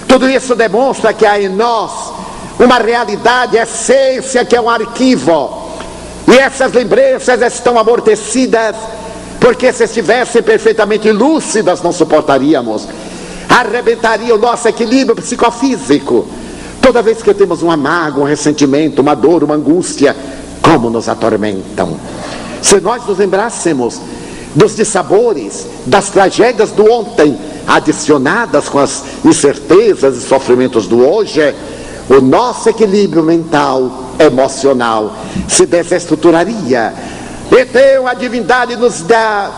Tudo isso demonstra que há em nós uma realidade, essência, que é um arquivo, e essas lembranças estão amortecidas, porque se estivessem perfeitamente lúcidas não suportaríamos, arrebentaria o nosso equilíbrio psicofísico. Toda vez que temos uma mágoa, um ressentimento, uma dor, uma angústia, como nos atormentam. Se nós nos lembrássemos dos dissabores, das tragédias do ontem, adicionadas com as incertezas e sofrimentos do hoje, o nosso equilíbrio mental, emocional, se desestruturaria. Então a divindade nos dá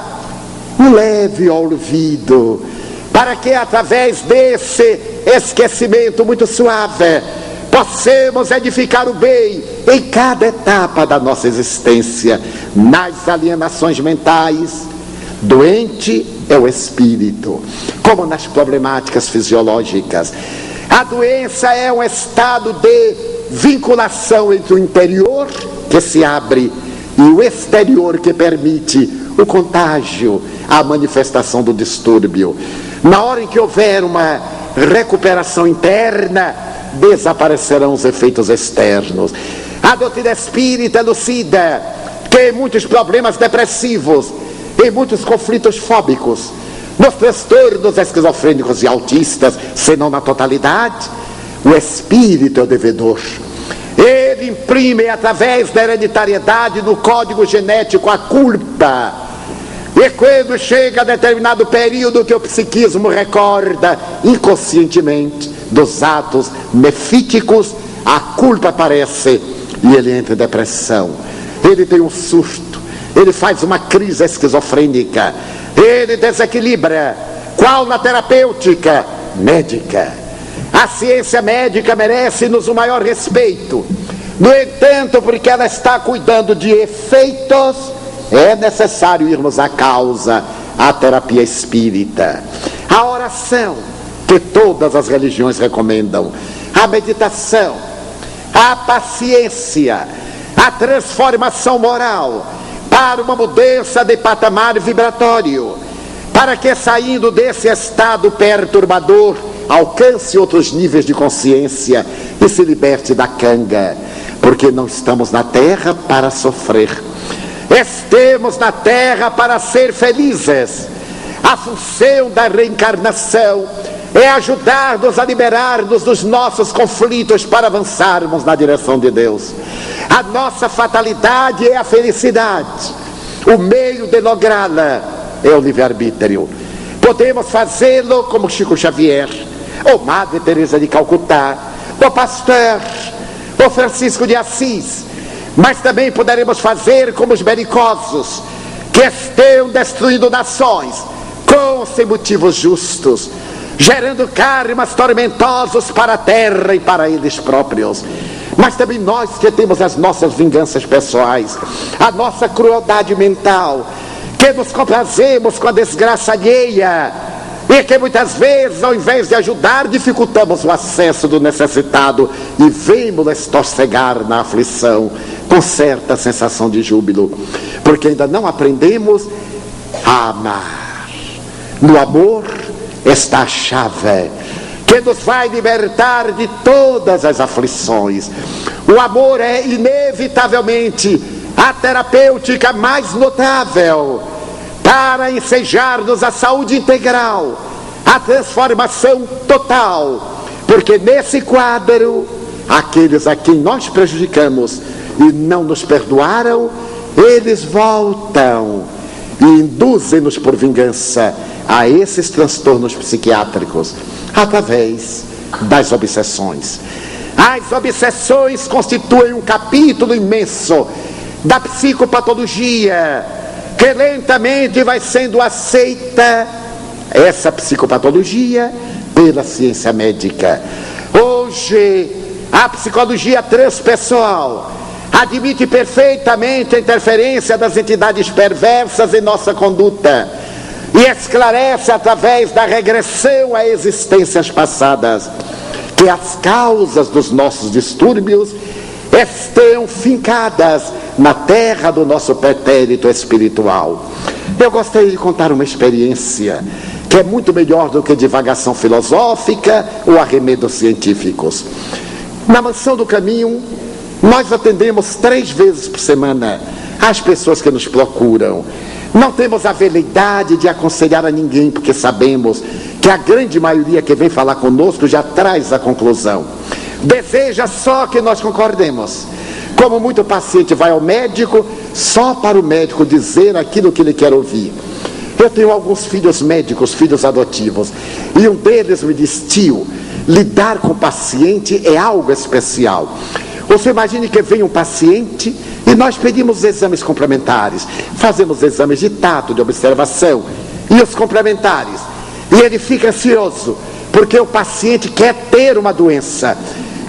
um leve olvido, para que através desse esquecimento muito suave, possamos edificar o bem em cada etapa da nossa existência. Nas alienações mentais, doente é o espírito, como nas problemáticas fisiológicas. A doença é um estado de vinculação entre o interior, que se abre, e o exterior, que permite o contágio, a manifestação do distúrbio. Na hora em que houver uma recuperação interna, desaparecerão os efeitos externos. A doutrina espírita elucida que em muitos problemas depressivos, em muitos conflitos fóbicos, nos transtornos esquizofrênicos e autistas, se não na totalidade, o espírito é o devedor. Ele imprime através da hereditariedade no código genético a culpa. E quando chega a determinado período que o psiquismo recorda inconscientemente dos atos nefíticos, a culpa aparece e ele entra em depressão. Ele tem um susto, ele faz uma crise esquizofrênica, ele desequilibra. Qual na terapêutica? Médica. A ciência médica merece-nos o maior respeito. No entanto, porque ela está cuidando de efeitos, é necessário irmos à causa, à terapia espírita. A oração, que todas as religiões recomendam. a meditação, a paciência, a transformação moral para uma mudança de patamar vibratório, para que, saindo desse estado perturbador, alcance outros níveis de consciência e se liberte da canga, porque não estamos na terra para sofrer, estamos na terra para ser felizes. A função da reencarnação é ajudar-nos a liberar-nos dos nossos conflitos para avançarmos na direção de Deus. A nossa fatalidade é a felicidade, o meio de lográ-la é o livre-arbítrio. Podemos fazê-lo como Chico Xavier, ou Madre Teresa de Calcutá, ou Pasteur, ou Francisco de Assis, mas também poderemos fazer como os belicosos, que estão destruindo nações com sem motivos justos, gerando karmas tormentosos para a terra e para eles próprios. Mas também nós que temos as nossas vinganças pessoais, a nossa crueldade mental, que nos comprazemos com a desgraça alheia e que muitas vezes, ao invés de ajudar, dificultamos o acesso do necessitado e vemos-lo estorcegar na aflição com certa sensação de júbilo, porque ainda não aprendemos a amar. No amor está a chave que nos vai libertar de todas as aflições. O amor é inevitavelmente a terapêutica mais notável para ensejar-nos a saúde integral, a transformação total, porque nesse quadro, aqueles a quem nós prejudicamos e não nos perdoaram, eles voltam e induzem-nos por vingança a esses transtornos psiquiátricos através das obsessões. As obsessões constituem um capítulo imenso da psicopatologia, que lentamente vai sendo aceita, essa psicopatologia, pela ciência médica. Hoje a psicologia transpessoal admite perfeitamente a interferência das entidades perversas em nossa conduta e esclarece através da regressão a existências passadas que as causas dos nossos distúrbios estão fincadas na terra do nosso pretérito espiritual. Eu gostaria de contar uma experiência que é muito melhor do que divagação filosófica ou arremedos científicos. Na Mansão do Caminho, nós atendemos 3 vezes por semana as pessoas que nos procuram. Não temos a veleidade de aconselhar a ninguém, porque sabemos que a grande maioria que vem falar conosco já traz a conclusão. Deseja só que nós concordemos. Como muito paciente vai ao médico só para o médico dizer aquilo que ele quer ouvir. Eu tenho alguns filhos médicos, filhos adotivos, e um deles me diz: tio, lidar com o paciente é algo especial. Você imagine que vem um paciente e nós pedimos exames complementares, fazemos exames de tato, de observação e os complementares, e ele fica ansioso porque o paciente quer ter uma doença.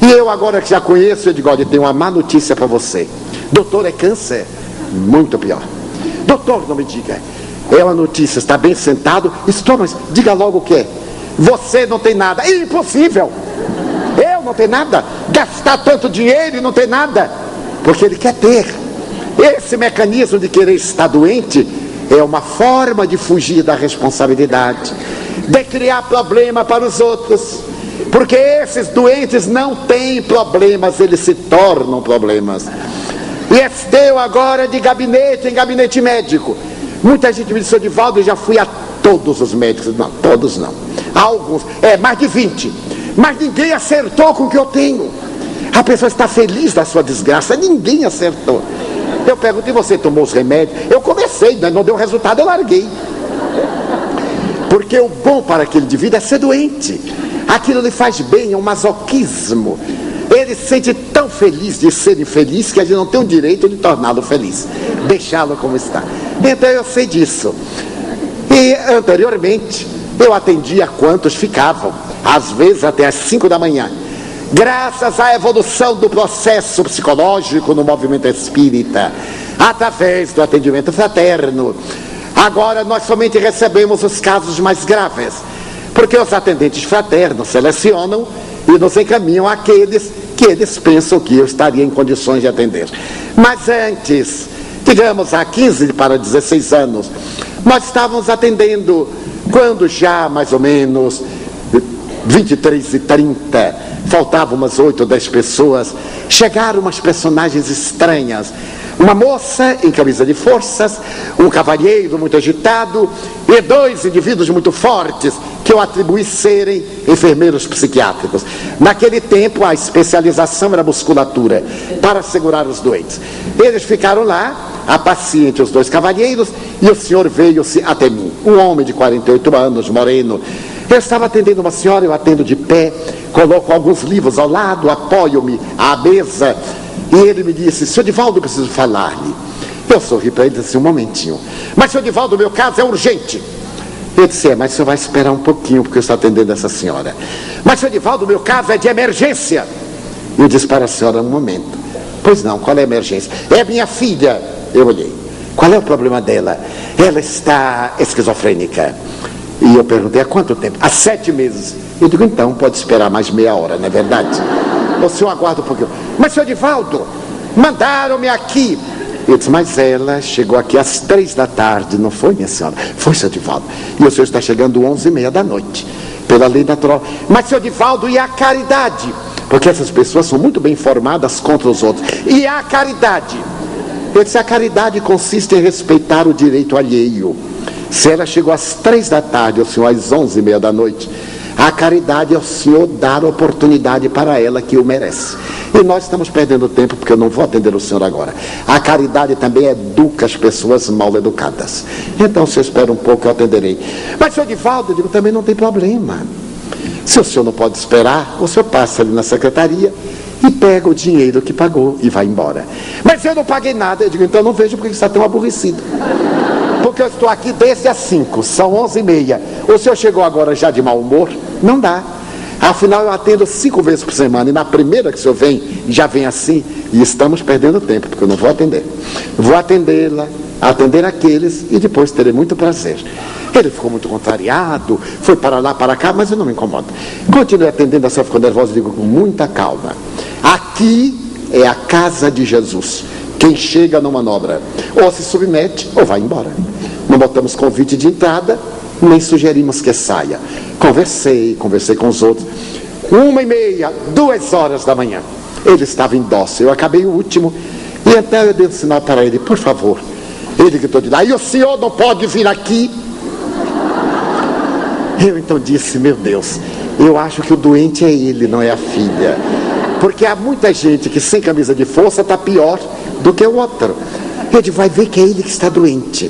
E eu, agora que já conheço, eu digo: olha, tem uma má notícia para você. Doutor, é câncer? Muito pior. Doutor, não me diga. É uma notícia, está bem sentado. Estou, mas diga logo o que é. Você não tem nada. É impossível. Eu não tenho nada. Gastar tanto dinheiro e não ter nada. Porque ele quer ter. Esse mecanismo de querer estar doente é uma forma de fugir da responsabilidade, de criar problema para os outros. Porque esses doentes não têm problemas, eles se tornam problemas. E estou agora de gabinete em gabinete médico. Muita gente me disse: Divaldo, eu já fui a todos os médicos. Não, todos não. Alguns, mais de 20. Mas ninguém acertou com o que eu tenho. A pessoa está feliz da sua desgraça, ninguém acertou. Eu pergunto: e você tomou os remédios? Eu comecei, não deu resultado, eu larguei. Porque o bom para aquele indivíduo é ser doente. Aquilo lhe faz bem, é um masoquismo. Ele se sente tão feliz de ser infeliz que a gente não tem o direito de torná-lo feliz, deixá-lo como está. Então eu sei disso. E anteriormente eu atendia quantos ficavam, às vezes até às 5 da manhã. Graças à evolução do processo psicológico no movimento espírita, através do atendimento fraterno, agora nós somente recebemos os casos mais graves, porque os atendentes fraternos selecionam e nos encaminham àqueles que eles pensam que eu estaria em condições de atender. Mas antes, digamos há 15 para 16 anos, nós estávamos atendendo, quando já mais ou menos 23h30, faltavam umas 8 ou 10 pessoas, chegaram umas personagens estranhas. Uma moça em camisa de forças, um cavalheiro muito agitado e 2 indivíduos muito fortes que eu atribuí serem enfermeiros psiquiátricos. Naquele tempo a especialização era musculatura para segurar os doentes. Eles ficaram lá, a paciente, os 2 cavalheiros, e o senhor veio-se até mim, um homem de 48 anos, moreno. Eu estava atendendo uma senhora, eu atendo de pé, coloco alguns livros ao lado, apoio-me à mesa. E ele me disse: senhor Divaldo, eu preciso falar-lhe. Eu sorri para ele e disse: um momentinho. Mas senhor Divaldo, o meu caso é urgente. Eu disse: mas o senhor vai esperar um pouquinho, porque eu estou atendendo essa senhora. Mas senhor Divaldo, o meu caso é de emergência. Eu disse para a senhora: um momento. Pois não, qual é a emergência? É minha filha. Eu olhei. Qual é o problema dela? Ela está esquizofrênica. E eu perguntei: há quanto tempo? Há 7 meses. Eu digo: então pode esperar mais meia hora, não é verdade? O senhor aguarda um pouquinho. Mas senhor Divaldo, mandaram-me aqui. Eu disse: mas ela chegou aqui às 3 da tarde, não foi, minha senhora? Foi, senhor Divaldo. E o senhor está chegando 11h30 da noite, pela lei natural. Mas senhor Divaldo, e a caridade? Porque essas pessoas são muito bem informadas contra os outros. E a caridade? Eu disse: a caridade consiste em respeitar o direito alheio. Se ela chegou às 3 da tarde, o senhor às 11h30 da noite, a caridade é o senhor dar oportunidade para ela que o merece. E nós estamos perdendo tempo, porque eu não vou atender o senhor agora. A caridade também educa as pessoas mal educadas. Então, se eu espera um pouco, eu atenderei. Mas, senhor Divaldo, eu digo: também não tem problema. Se o senhor não pode esperar, o senhor passa ali na secretaria e pega o dinheiro que pagou e vai embora. Mas eu não paguei nada. Eu digo: então não vejo porque você está tão aborrecido. Porque eu estou aqui desde as 5, são 11h30. O senhor chegou agora já de mau humor? Não dá. Afinal, eu atendo 5 vezes por semana. E na primeira que o senhor vem, já vem assim. E estamos perdendo tempo, porque eu não vou atender. Vou atendê-la, atender aqueles, e depois terei muito prazer. Ele ficou muito contrariado, foi para lá, para cá, mas eu não me incomodo. Continuei atendendo, a senhora ficou nervosa e digo com muita calma: aqui é a casa de Jesus. Quem chega não manobra, ou se submete ou vai embora. Não botamos convite de entrada, nem sugerimos que saia. Conversei com os outros. 1h30, 2 horas da manhã. Ele estava indócil, eu acabei o último. E então eu dei um sinal para ele: por favor. Ele gritou de lá: e o senhor não pode vir aqui? Eu então disse: meu Deus, eu acho que o doente é ele, não é a filha. Porque há muita gente que sem camisa de força está pior do que o outro. Ele vai ver que é ele que está doente.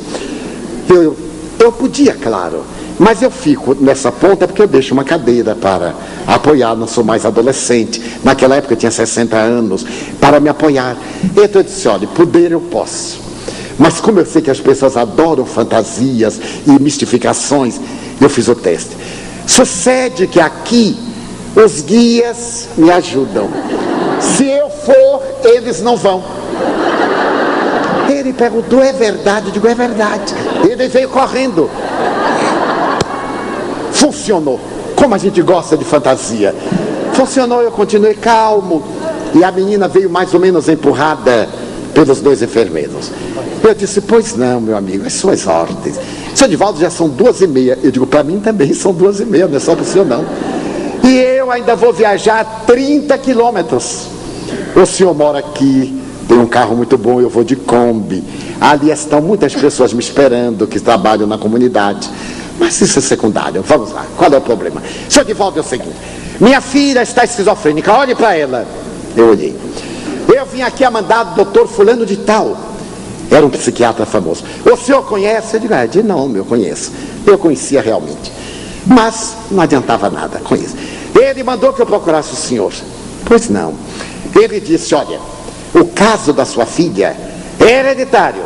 Eu podia, claro, mas eu fico nessa ponta porque eu deixo uma cadeira para apoiar. Não sou mais adolescente, naquela época eu tinha 60 anos, para me apoiar. Então eu disse: olha, poder eu posso, mas como eu sei que as pessoas adoram fantasias e mistificações, eu fiz o teste. Sucede que aqui os guias me ajudam. Se eu for, eles não vão. Ele perguntou: é verdade? Eu digo: é verdade. Ele veio correndo. Funcionou. Como a gente gosta de fantasia. Funcionou, eu continuei calmo. E a menina veio mais ou menos empurrada pelos 2 enfermeiros. Eu disse: pois não, meu amigo, as suas ordens. Seu Divaldo, já são 2h30. Eu digo: para mim também são 2h30, não é só para o senhor não. E eu ainda vou viajar 30 quilômetros. O senhor mora aqui, tem um carro muito bom, eu vou de Kombi. Ali estão muitas pessoas me esperando que trabalham na comunidade. Mas isso é secundário, vamos lá, qual é o problema? Senhor Divaldo, é o seguinte: minha filha está esquizofrênica, olhe para ela. Eu olhei. Eu vim aqui a mandado do doutor fulano de tal. Era um psiquiatra famoso. O senhor conhece? Eu digo: não, eu conheço. Eu conhecia realmente. Mas não adiantava nada com isso. Ele mandou que eu procurasse o senhor. Pois não. Ele disse: olha, o caso da sua filha é hereditário,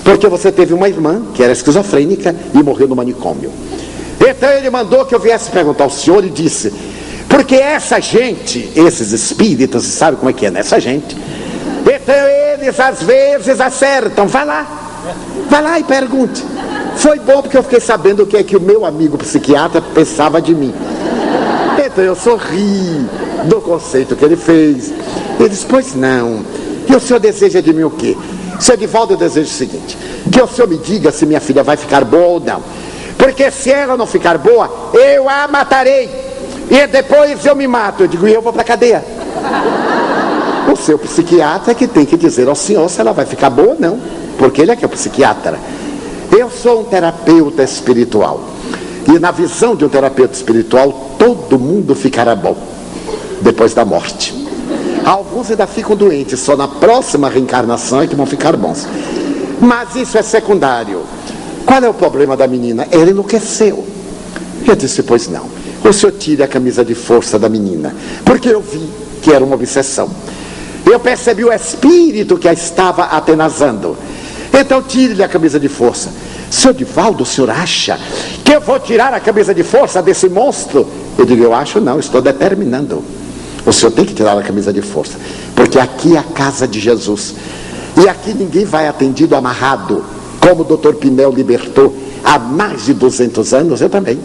porque você teve uma irmã que era esquizofrênica e morreu no manicômio. Então ele mandou que eu viesse perguntar ao senhor e disse: porque essa gente, esses espíritos, você sabe como é que é, né? Essa gente, então eles às vezes acertam. Vai lá e pergunte. Foi bom, porque eu fiquei sabendo o que é que o meu amigo psiquiatra pensava de mim. Então eu sorri do conceito que ele fez. Ele disse, pois não. E o senhor deseja de mim o quê? Seu Edivaldo, eu desejo o seguinte, que o senhor me diga se minha filha vai ficar boa ou não. Porque se ela não ficar boa, eu a matarei. E depois eu me mato. Eu digo, e eu vou para a cadeia. O seu psiquiatra é que tem que dizer ao senhor se ela vai ficar boa ou não. Porque ele é que é o psiquiatra. Eu sou um terapeuta espiritual. E na visão de um terapeuta espiritual, todo mundo ficará bom depois da morte. Alguns ainda ficam doentes, só na próxima reencarnação é que vão ficar bons. Mas isso é secundário. Qual é o problema da menina? Ela enlouqueceu. Eu disse, pois não. O senhor tire a camisa de força da menina. Porque eu vi que era uma obsessão. Eu percebi o espírito que a estava atenazando. Então tire-lhe a camisa de força. Seu Edivaldo, o senhor acha que eu vou tirar a camisa de força desse monstro? Eu digo, eu acho não, estou determinando. O senhor tem que tirar a camisa de força. Porque aqui é a casa de Jesus. E aqui ninguém vai atendido amarrado, como o doutor Pinel libertou há mais de 200 anos, eu também.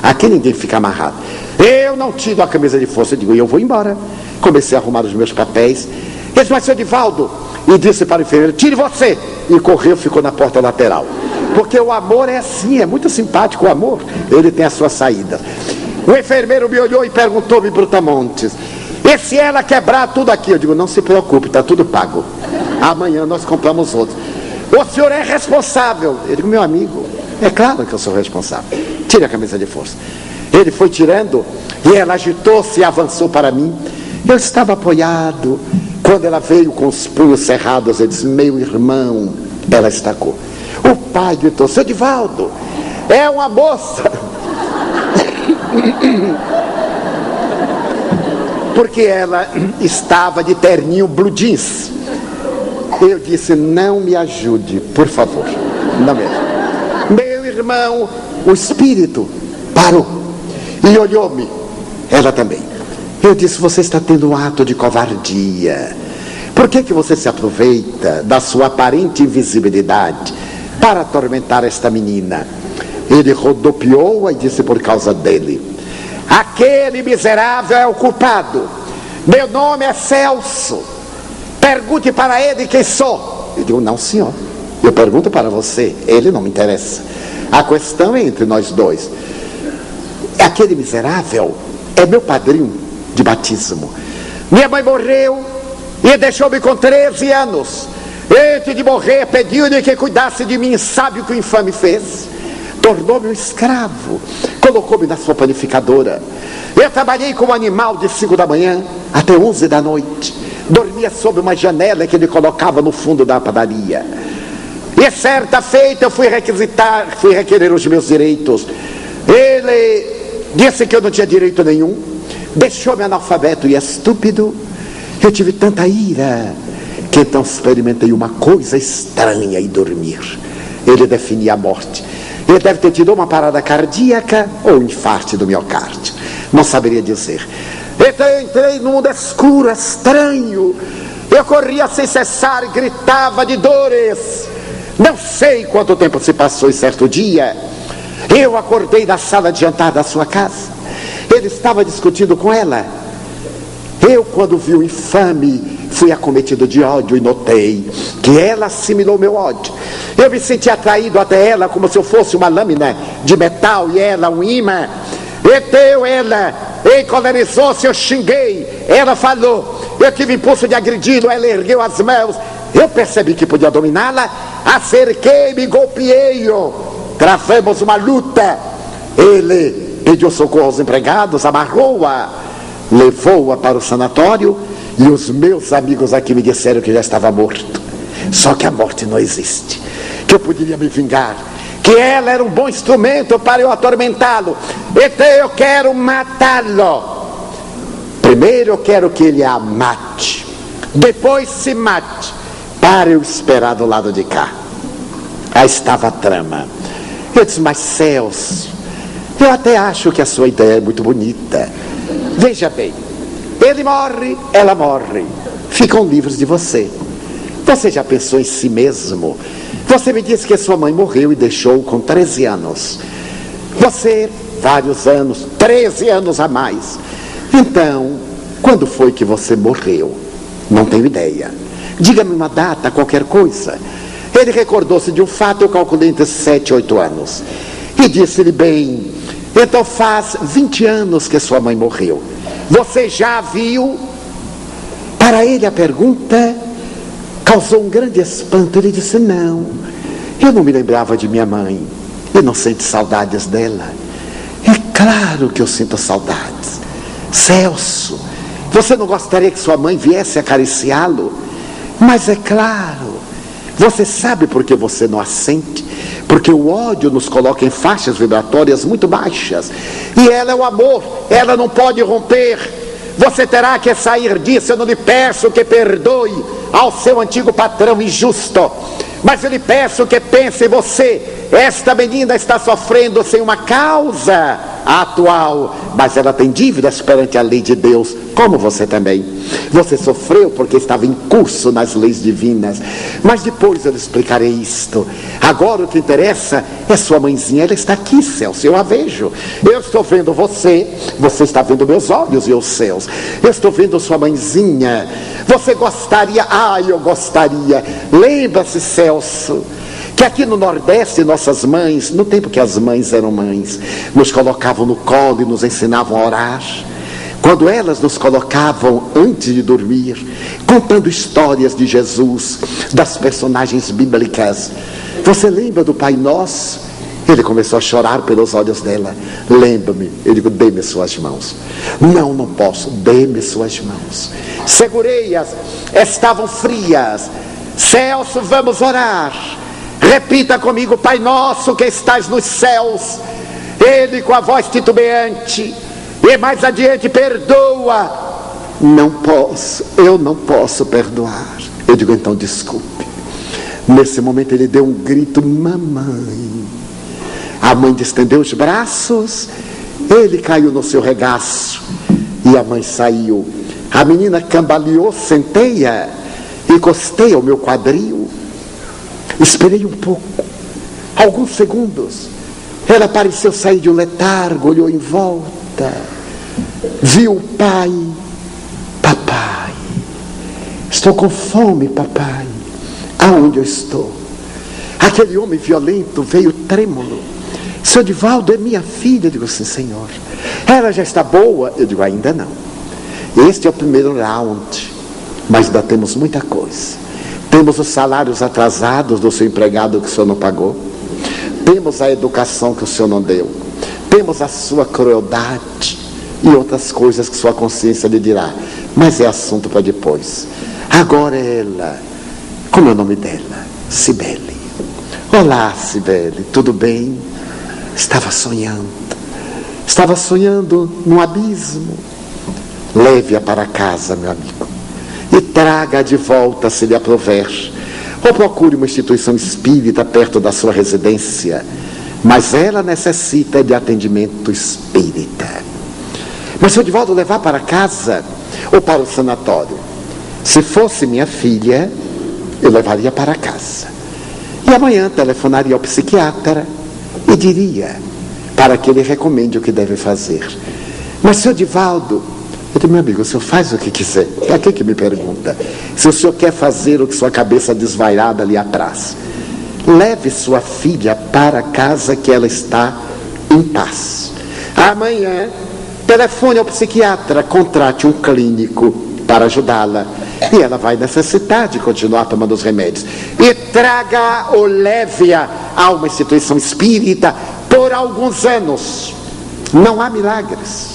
Aqui ninguém fica amarrado. Eu não tiro a camisa de força, eu digo, eu vou embora. Comecei a arrumar os meus papéis. Ele disse, mas seu Edivaldo, e disse para o enfermeiro, tire você. E correu, ficou na porta lateral. Porque o amor é assim, é muito simpático o amor. Ele tem a sua saída. O enfermeiro me olhou e perguntou-me, Brutamontes, e se ela quebrar tudo aqui? Eu digo, não se preocupe, está tudo pago. Amanhã nós compramos outro. O senhor é responsável. Eu digo, meu amigo, é claro que eu sou responsável. Tire a camisa de força. Ele foi tirando e ela agitou-se e avançou para mim. Eu estava apoiado. Quando ela veio com os punhos cerrados, eu disse, meu irmão, ela estacou. O pai gritou, seu Edivaldo, é uma moça. Porque ela estava de terninho blue jeans. Eu disse, não me ajude, por favor. Não me ajude. Meu irmão, o espírito parou e olhou-me. Ela também. Eu disse, você está tendo um ato de covardia. Por que você se aproveita da sua aparente invisibilidade para atormentar esta menina? Ele rodopiou e disse, por causa dele. Aquele miserável é o culpado. Meu nome é Celso. Pergunte para ele quem sou. Eu digo, não senhor, eu pergunto para você, ele não me interessa. A questão é entre nós dois. Aquele miserável é meu padrinho de batismo. Minha mãe morreu e deixou-me com 13 anos. Antes de morrer, pediu-lhe que cuidasse de mim. Sabe o que o infame fez? Tornou-me um escravo, colocou-me na sua panificadora. Eu trabalhei como animal de 5 da manhã até 11 da noite. Dormia sob uma janela que ele colocava no fundo da padaria. E certa feita eu fui requerer os meus direitos. Ele disse que eu não tinha direito nenhum, deixou-me analfabeto e estúpido. Eu tive tanta ira que então experimentei uma coisa estranha e dormir. Ele definia a morte. Ele deve ter tido uma parada cardíaca ou um infarto do miocárdio, não saberia dizer. Então eu entrei num mundo escuro, estranho. Eu corria sem cessar, gritava de dores. Não sei quanto tempo se passou e certo dia eu acordei na sala de jantar da sua casa. Ele estava discutindo com ela. Eu, quando vi o infame, fui acometido de ódio e notei que ela assimilou meu ódio. Eu me senti atraído até ela como se eu fosse uma lâmina de metal e ela um imã. Então ela encolerizou-se, eu xinguei. Ela falou, eu tive impulso de agredi-lo, ela ergueu as mãos. Eu percebi que podia dominá-la, acerquei-me, golpeei-o. Travamos uma luta. Ele pediu socorro aos empregados, amarrou-a, levou-a para o sanatório. E os meus amigos aqui me disseram que já estava morto. Só que a morte não existe, que eu poderia me vingar, que ela era um bom instrumento para eu atormentá-lo. Então eu quero matá-lo. Primeiro eu quero que ele a mate, depois se mate, para eu esperar do lado de cá. Aí estava a trama. Eu disse, mas Celso, eu até acho que a sua ideia é muito bonita. Veja bem, ele morre, ela morre, ficam livres de você. Você já pensou em si mesmo? Você me disse que sua mãe morreu e deixou com 13 anos. Você vários anos, 13 anos a mais. Então, quando foi que você morreu? Não tenho ideia. Diga-me uma data, qualquer coisa. Ele recordou-se de um fato, eu calculei entre 7 e 8 anos. E disse-lhe, bem, então faz 20 anos que sua mãe morreu. Você já viu? Para ele a pergunta causou um grande espanto. Ele disse, não, eu não me lembrava de minha mãe. E não sente saudades dela? É claro que eu sinto saudades. Celso, você não gostaria que sua mãe viesse acariciá-lo? Mas é claro. Você sabe por que você não a sente? Porque o ódio nos coloca em faixas vibratórias muito baixas. E ela é o amor, ela não pode romper. Você terá que sair disso. Eu não lhe peço que perdoe ao seu antigo patrão injusto, mas eu lhe peço que pense em você. Esta menina está sofrendo sem uma causa atual, mas ela tem dívidas perante a lei de Deus, como você também. Você sofreu porque estava em curso nas leis divinas, mas depois eu lhe explicarei isto. Agora o que interessa é sua mãezinha. Ela está aqui, Celso, eu a vejo. Eu estou vendo você, você está vendo meus olhos e os seus. Eu estou vendo sua mãezinha. Você gostaria? Eu gostaria. Lembra-se, Celso, que aqui no Nordeste nossas mães, no tempo que as mães eram mães, nos colocavam no colo e nos ensinavam a orar. Quando elas nos colocavam antes de dormir, contando histórias de Jesus, das personagens bíblicas. Você lembra do Pai Nosso? Ele começou a chorar pelos olhos dela. Lembra-me. Eu digo, dê-me suas mãos. Não, não posso. Dê-me suas mãos. Segurei-as. Estavam frias. Celso, vamos orar. Repita comigo, Pai Nosso que estás nos céus. Ele com a voz titubeante. E mais adiante, perdoa. Não posso, eu não posso perdoar. Eu digo, então desculpe. Nesse momento ele deu um grito, mamãe. A mãe estendeu os braços, ele caiu no seu regaço e a mãe saiu. A menina cambaleou, sentei-a, encostei ao meu quadril. Esperei um pouco, alguns segundos. Ela pareceu sair de um letargo, olhou em volta, viu o pai. Papai, estou com fome, papai. Aonde eu estou? Aquele homem violento veio trêmulo. Seu Divaldo, é minha filha. Eu digo, sim, senhor. Ela já está boa? Eu digo, ainda não. Este é o primeiro round, mas ainda temos muita coisa. Temos os salários atrasados do seu empregado que o senhor não pagou. Temos a educação que o senhor não deu. Temos a sua crueldade e outras coisas que sua consciência lhe dirá. Mas é assunto para depois. Agora ela, como é o nome dela? Cibele. Olá, Cibele, tudo bem? Estava sonhando num abismo. Leve-a para casa, meu amigo, e traga-a de volta se lhe aprover. Ou procure uma instituição espírita perto da sua residência, mas ela necessita de atendimento espírita. Mas se eu Divaldo levar para casa ou para o sanatório, se fosse minha filha, eu levaria para casa. E amanhã telefonaria ao psiquiatra e diria para que ele recomende o que deve fazer. Mas seu Divaldo, eu digo, meu amigo, o senhor faz o que quiser. Para que me pergunta? Se o senhor quer fazer o que sua cabeça desvairada ali atrás, leve sua filha para casa que ela está em paz. Amanhã, telefone ao psiquiatra, contrate um clínico para ajudá-la. E ela vai necessitar de continuar tomando os remédios. E traga ou leve-a a uma instituição espírita por alguns anos. Não há milagres.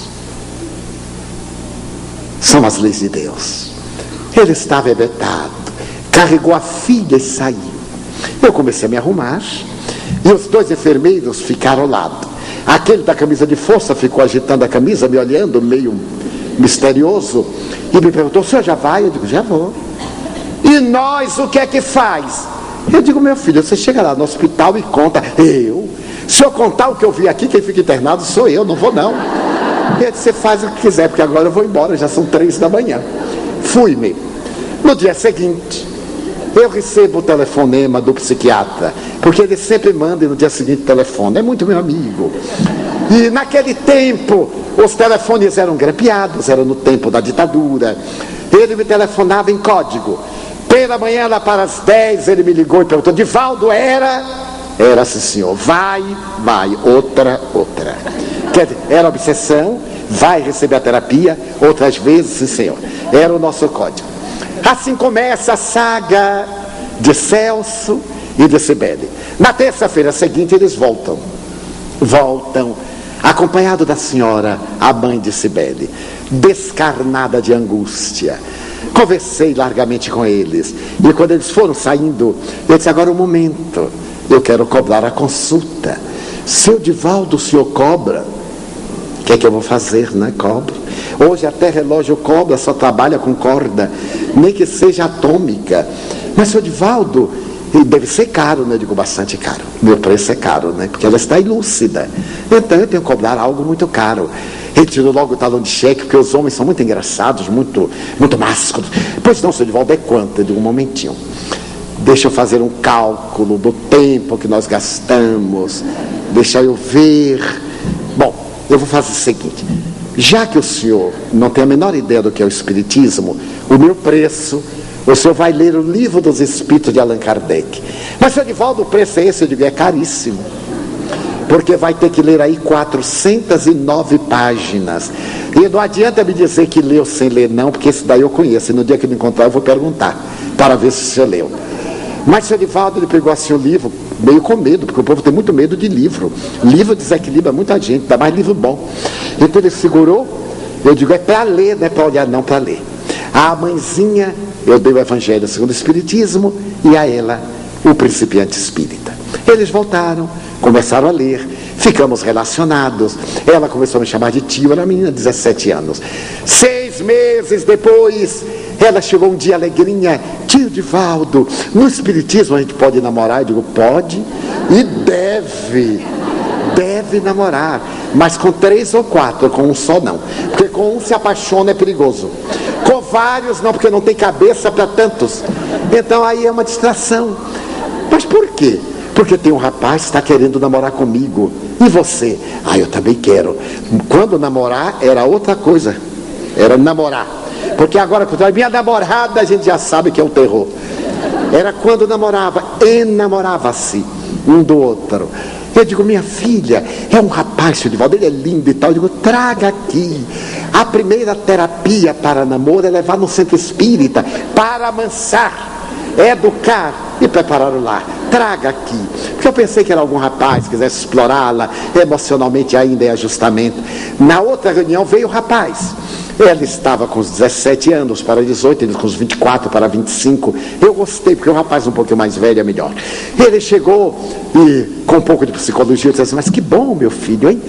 São as leis de Deus. Ele estava hebetado, carregou a filha e saiu. Eu comecei a me arrumar e os dois enfermeiros ficaram ao lado. Aquele da camisa de força ficou agitando a camisa, me olhando meio misterioso, e me perguntou, o senhor já vai? Eu digo, já vou. E nós, o que é que faz? Eu digo, meu filho, você chega lá no hospital e conta. Se eu contar o que eu vi aqui, quem fica internado sou eu, não vou não. E você faz o que quiser, porque agora eu vou embora, já são 3 da manhã. Fui-me. No dia seguinte, eu recebo o telefonema do psiquiatra, porque ele sempre manda e no dia seguinte telefona. É muito meu amigo. E naquele tempo, os telefones eram grampeados, era no tempo da ditadura. Ele me telefonava em código. Pela manhã, lá para as 10, ele me ligou e perguntou: Divaldo, era sim, senhor. Vai, outra. Quer dizer, era obsessão, vai receber a terapia, outras vezes, sim, senhor. Era o nosso código. Assim começa a saga de Celso e de Cibele. Na terça-feira seguinte, eles voltam, acompanhado da senhora, a mãe de Cibele, descarnada de angústia. Conversei largamente com eles, e quando eles foram saindo, eu disse: agora é o momento, eu quero cobrar a consulta. Seu Divaldo, o senhor cobra? O que é que eu vou fazer, né? Cobro. Hoje até relógio cobra, só trabalha com corda, nem que seja atômica. Mas, seu Divaldo, deve ser caro, né? Eu digo: bastante caro. Meu preço é caro, né? Porque ela está ilúcida. Então eu tenho que cobrar algo muito caro. Ele tirou logo o talão de cheque, porque os homens são muito engraçados, muito másculos. Pois não, seu Divaldo, é quanto? Eu digo: um momentinho. Deixa eu fazer um cálculo do tempo que nós gastamos. Deixa eu ver. Bom, eu vou fazer o seguinte. Já que o senhor não tem a menor ideia do que é o Espiritismo, o meu preço, o senhor vai ler o Livro dos Espíritos de Allan Kardec. Mas, seu Divaldo, o preço é esse? Eu digo: é caríssimo. Porque vai ter que ler aí 409 páginas. E não adianta me dizer que leu sem ler, não, porque esse daí eu conheço. E no dia que eu me encontrar, eu vou perguntar, para ver se o senhor leu. Mas, seu Divaldo, ele pegou assim o livro, meio com medo, porque o povo tem muito medo de livro. Livro desequilibra muita gente, dá mais livro bom. Então ele segurou, eu digo: é para ler, não é para olhar, não, para ler. A mãezinha, eu dei o Evangelho segundo o Espiritismo, e a ela, o Principiante Espírita. Eles voltaram, começaram a ler, ficamos relacionados. Ela começou a me chamar de tio, era uma menina de 17 anos. 6 meses depois, ela chegou um dia alegrinha: tio Divaldo, no Espiritismo a gente pode namorar? Eu digo: pode e deve namorar, mas com 3 ou 4, com um só não, porque com um se apaixona, é perigoso. Com vários não, porque não tem cabeça para tantos. Então aí é uma distração. Mas por quê? Porque tem um rapaz que está querendo namorar comigo. E você? Eu também quero. Quando namorar era outra coisa, era namorar. Porque agora, quando a minha namorada, a gente já sabe que é o terror. Era quando namorava, enamorava-se um do outro. Eu digo: minha filha, é um rapaz, seu Divaldo, ele é lindo e tal. Eu digo: traga aqui. A primeira terapia para namoro é levar no centro espírita, para amansar, educar e preparar o lar. Traga aqui. Porque eu pensei que era algum rapaz que quisesse explorá-la emocionalmente ainda em ajustamento. Na outra reunião veio o rapaz. Ela estava com os 17 anos para 18, ele com os 24 para 25. Eu gostei, porque o rapaz um pouquinho mais velho é melhor. Ele chegou e, com um pouco de psicologia, eu disse assim: mas que bom, meu filho, hein?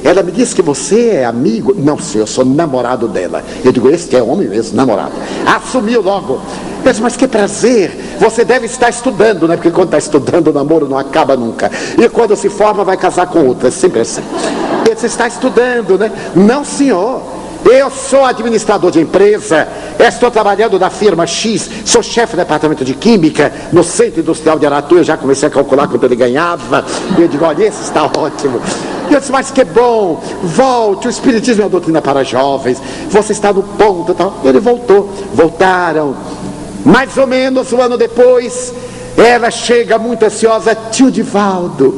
Ela me disse que você é amigo. Não, senhor, eu sou namorado dela. Eu digo: esse que é homem mesmo, namorado. Assumiu logo. Eu disse: mas que prazer, você deve estar estudando, né? Porque quando está estudando, o namoro não acaba nunca. E quando se forma, vai casar com outra, é sempre assim. Ele disse: está estudando, né? Não, senhor. Eu sou administrador de empresa, estou trabalhando na firma X, sou chefe do departamento de Química, no Centro Industrial de Aratu. Eu já comecei a calcular quanto ele ganhava. E eu digo: olha, esse está ótimo. E eu disse: mas que bom, volte, o Espiritismo é uma doutrina para jovens, você está no ponto e tal. Ele voltaram. Mais ou menos um ano depois, ela chega muito ansiosa: tio Divaldo,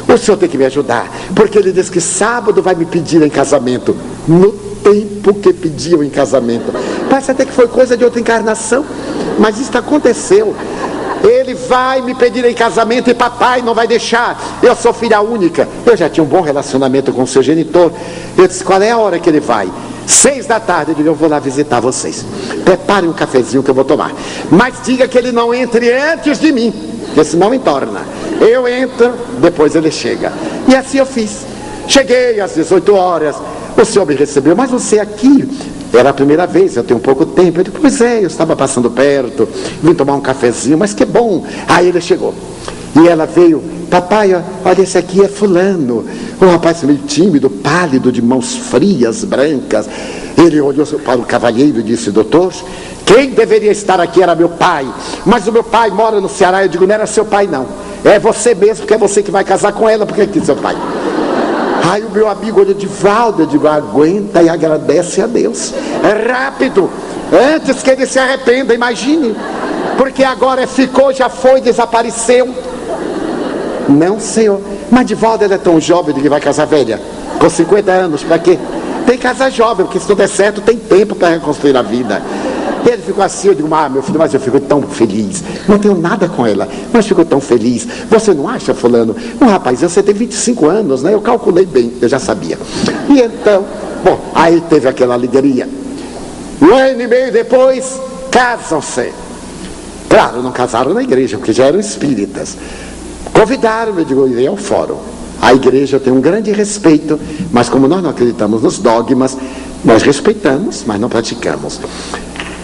o senhor tem que me ajudar, porque ele diz que sábado vai me pedir em casamento. No tempo que pediam em casamento, parece até que foi coisa de outra encarnação, mas isso aconteceu. Ele vai me pedir em casamento e papai não vai deixar. Eu sou filha única. Eu já tinha um bom relacionamento com o seu genitor. Eu disse: qual é a hora que ele vai? 6 da tarde. Eu digo: eu vou lá visitar vocês. Preparem um cafezinho que eu vou tomar, mas diga que ele não entre antes de mim, porque senão entorna. Eu entro, depois ele chega. E assim eu fiz. Cheguei às 18 horas. O senhor me recebeu: mas você aqui? Era a primeira vez, eu tenho pouco tempo. Eu digo: pois é, eu estava passando perto, vim tomar um cafezinho, mas que bom. Aí ele chegou, e ela veio: papai, olha, esse aqui é fulano. Um rapaz meio tímido, pálido, de mãos frias, brancas. Ele olhou para o cavalheiro e disse: doutor, quem deveria estar aqui era meu pai, mas o meu pai mora no Ceará. Eu digo: não era seu pai não, é você mesmo, porque é você que vai casar com ela. Porque aqui seu pai. Aí o meu amigo olha, Divaldo, eu digo, aguenta e agradece a Deus. É rápido, antes que ele se arrependa, imagine. Porque agora ficou, já foi, desapareceu. Não, senhor. Mas Divaldo, ele é tão jovem, ele vai casar velha. Com 50 anos, para quê? Tem que casar jovem, porque se tudo der certo, tem tempo para reconstruir a vida. Ele ficou assim, eu digo, meu filho, mas eu fico tão feliz. Não tenho nada com ela, mas fico tão feliz. Você não acha, fulano? Rapaz, você tem 25 anos, né? Eu calculei bem, eu já sabia. E então, bom, aí teve aquela alegria. Um ano e meio depois, casam-se. Claro, não casaram na igreja, porque já eram espíritas. Convidaram, eu digo, irei ao fórum. A igreja tem um grande respeito, mas como nós não acreditamos nos dogmas, nós respeitamos, mas não praticamos.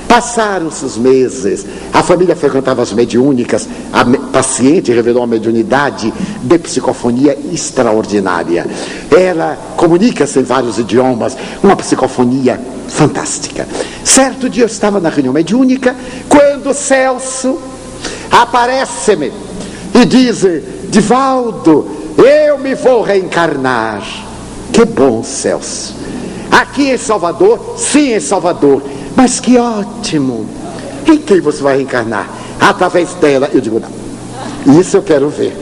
Passaram-se os meses, a família frequentava as mediúnicas, a paciente revelou uma mediunidade de psicofonia extraordinária. Ela comunica-se em vários idiomas, uma psicofonia fantástica. Certo dia eu estava na reunião mediúnica, quando Celso aparece-me e diz, Divaldo, eu me vou reencarnar. Que bom, Celso. Aqui em Salvador? Sim, em Salvador. Mas que ótimo. Em quem você vai reencarnar? Através dela. Eu digo, não. Isso eu quero ver.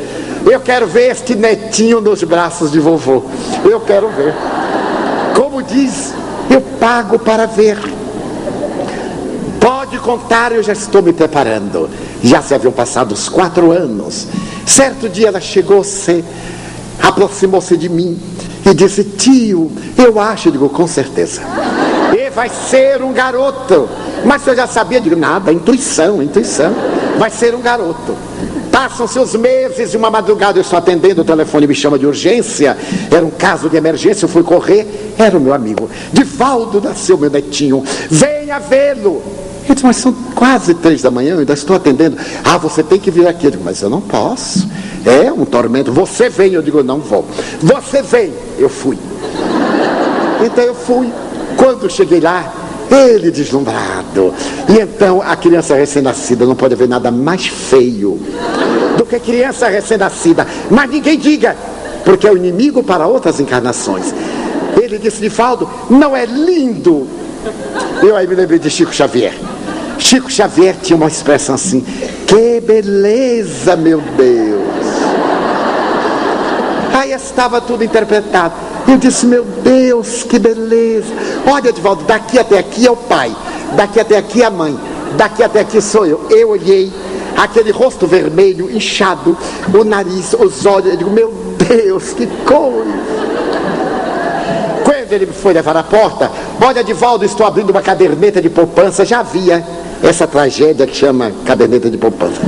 Eu quero ver este netinho nos braços de vovô. Eu quero ver. Como diz, eu pago para ver. Pode contar, eu já estou me preparando. Já se haviam passado os 4 anos. Certo dia ela chegou-se, aproximou-se de mim e disse, tio, eu acho, eu digo, com certeza. E vai ser um garoto. Mas eu já sabia, digo, nada, intuição. Vai ser um garoto. Passam-se os meses e uma madrugada eu estou atendendo, o telefone me chama de urgência. Era um caso de emergência, eu fui correr. Era o meu amigo. Divaldo, nasceu meu netinho. Venha vê-lo. Eu disse, mas são quase 3 da manhã, eu ainda estou atendendo. Você tem que vir aqui. Eu digo, mas eu não posso. É um tormento. Você vem. Eu digo, não vou. Você vem. Eu fui. Então eu fui. Quando cheguei lá, ele deslumbrado. E então a criança recém-nascida, não pode haver nada mais feio do que criança recém-nascida. Mas ninguém diga, porque é o inimigo para outras encarnações. Ele disse, Divaldo, não é lindo? Eu aí me lembrei de Chico Xavier. Chico Xavier tinha uma expressão assim, que beleza, meu Deus. Aí estava tudo interpretado. Eu disse, meu Deus, que beleza. Olha, Divaldo, daqui até aqui é o pai, daqui até aqui é a mãe, daqui até aqui sou eu. Eu olhei, aquele rosto vermelho, inchado, o nariz, os olhos, eu digo, meu Deus, que coisa. Quando ele me foi levar à porta, olha, Divaldo, estou abrindo uma caderneta de poupança. Já havia essa tragédia que chama caderneta de poupança.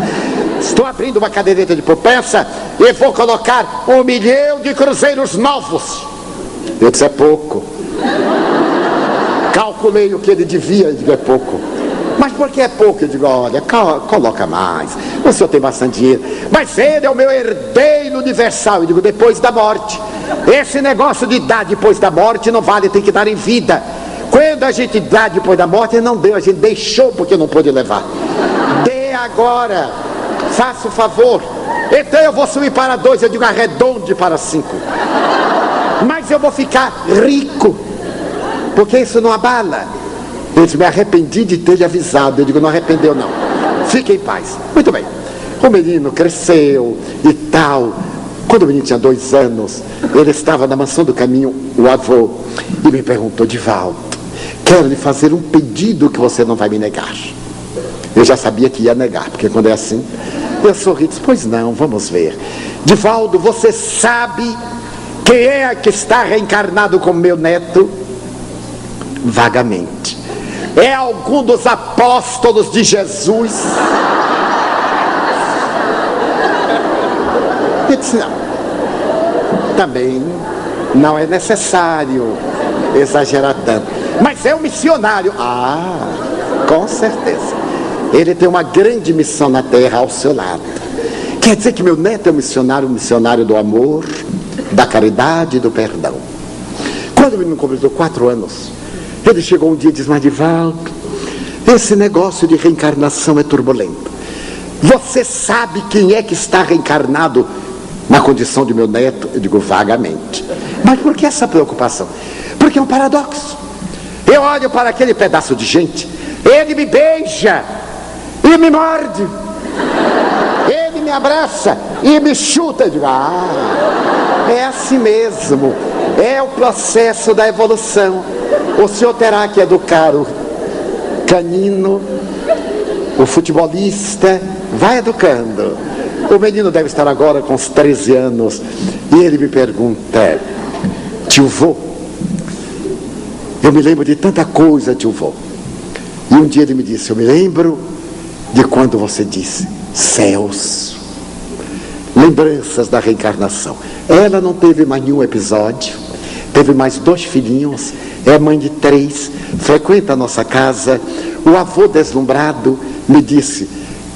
Estou abrindo uma caderneta de poupança e vou colocar 1 milhão de cruzeiros novos. Eu disse, é pouco. Calculei o que ele devia, eu digo, é pouco. Mas por que é pouco? Eu digo, olha, coloca mais. O senhor tem bastante dinheiro. Mas ele é o meu herdeiro universal. Eu digo, depois da morte. Esse negócio de dar depois da morte não vale, tem que dar em vida. Quando a gente dá depois da morte, ele não deu, a gente deixou porque não pôde levar. Dê agora, faça o favor. Então eu vou subir para 2, eu digo, arredonde para 5. Mas eu vou ficar rico, porque isso não abala. Eu disse, me arrependi de ter lhe avisado. Eu digo, não arrependeu não, fique em paz. Muito bem, o menino cresceu e tal. Quando o menino tinha 2 anos, ele estava na Mansão do Caminho, o avô, e me perguntou, Divaldo, quero lhe fazer um pedido que você não vai me negar. Eu já sabia que ia negar, porque quando é assim, eu sorri e disse, pois não, vamos ver. Divaldo, você sabe quem é que está reencarnado como meu neto? Vagamente. É algum dos apóstolos de Jesus? Eu disse, não. Também não é necessário exagerar tanto. Mas é um missionário. Com certeza. Ele tem uma grande missão na terra ao seu lado. Quer dizer que meu neto é um missionário do amor, da caridade e do perdão. Quando o menino completou 4 anos, ele chegou um dia e disse, mas Divaldo, esse negócio de reencarnação é turbulento. Você sabe quem é que está reencarnado na condição de meu neto? Eu digo, vagamente. Mas por que essa preocupação? Porque é um paradoxo. Eu olho para aquele pedaço de gente, ele me beija e me morde, ele me abraça e me chuta. Eu digo, é assim mesmo, é o processo da evolução. O senhor terá que educar o canino, o futebolista, vai educando. O menino deve estar agora com uns 13 anos e ele me pergunta, tio vô, eu me lembro de tanta coisa, tio vô. E um dia ele me disse, eu me lembro de quando você disse céus, lembranças da reencarnação. Ela não teve mais nenhum episódio, teve mais 2 filhinhos, é mãe de 3, frequenta a nossa casa. O avô deslumbrado me disse,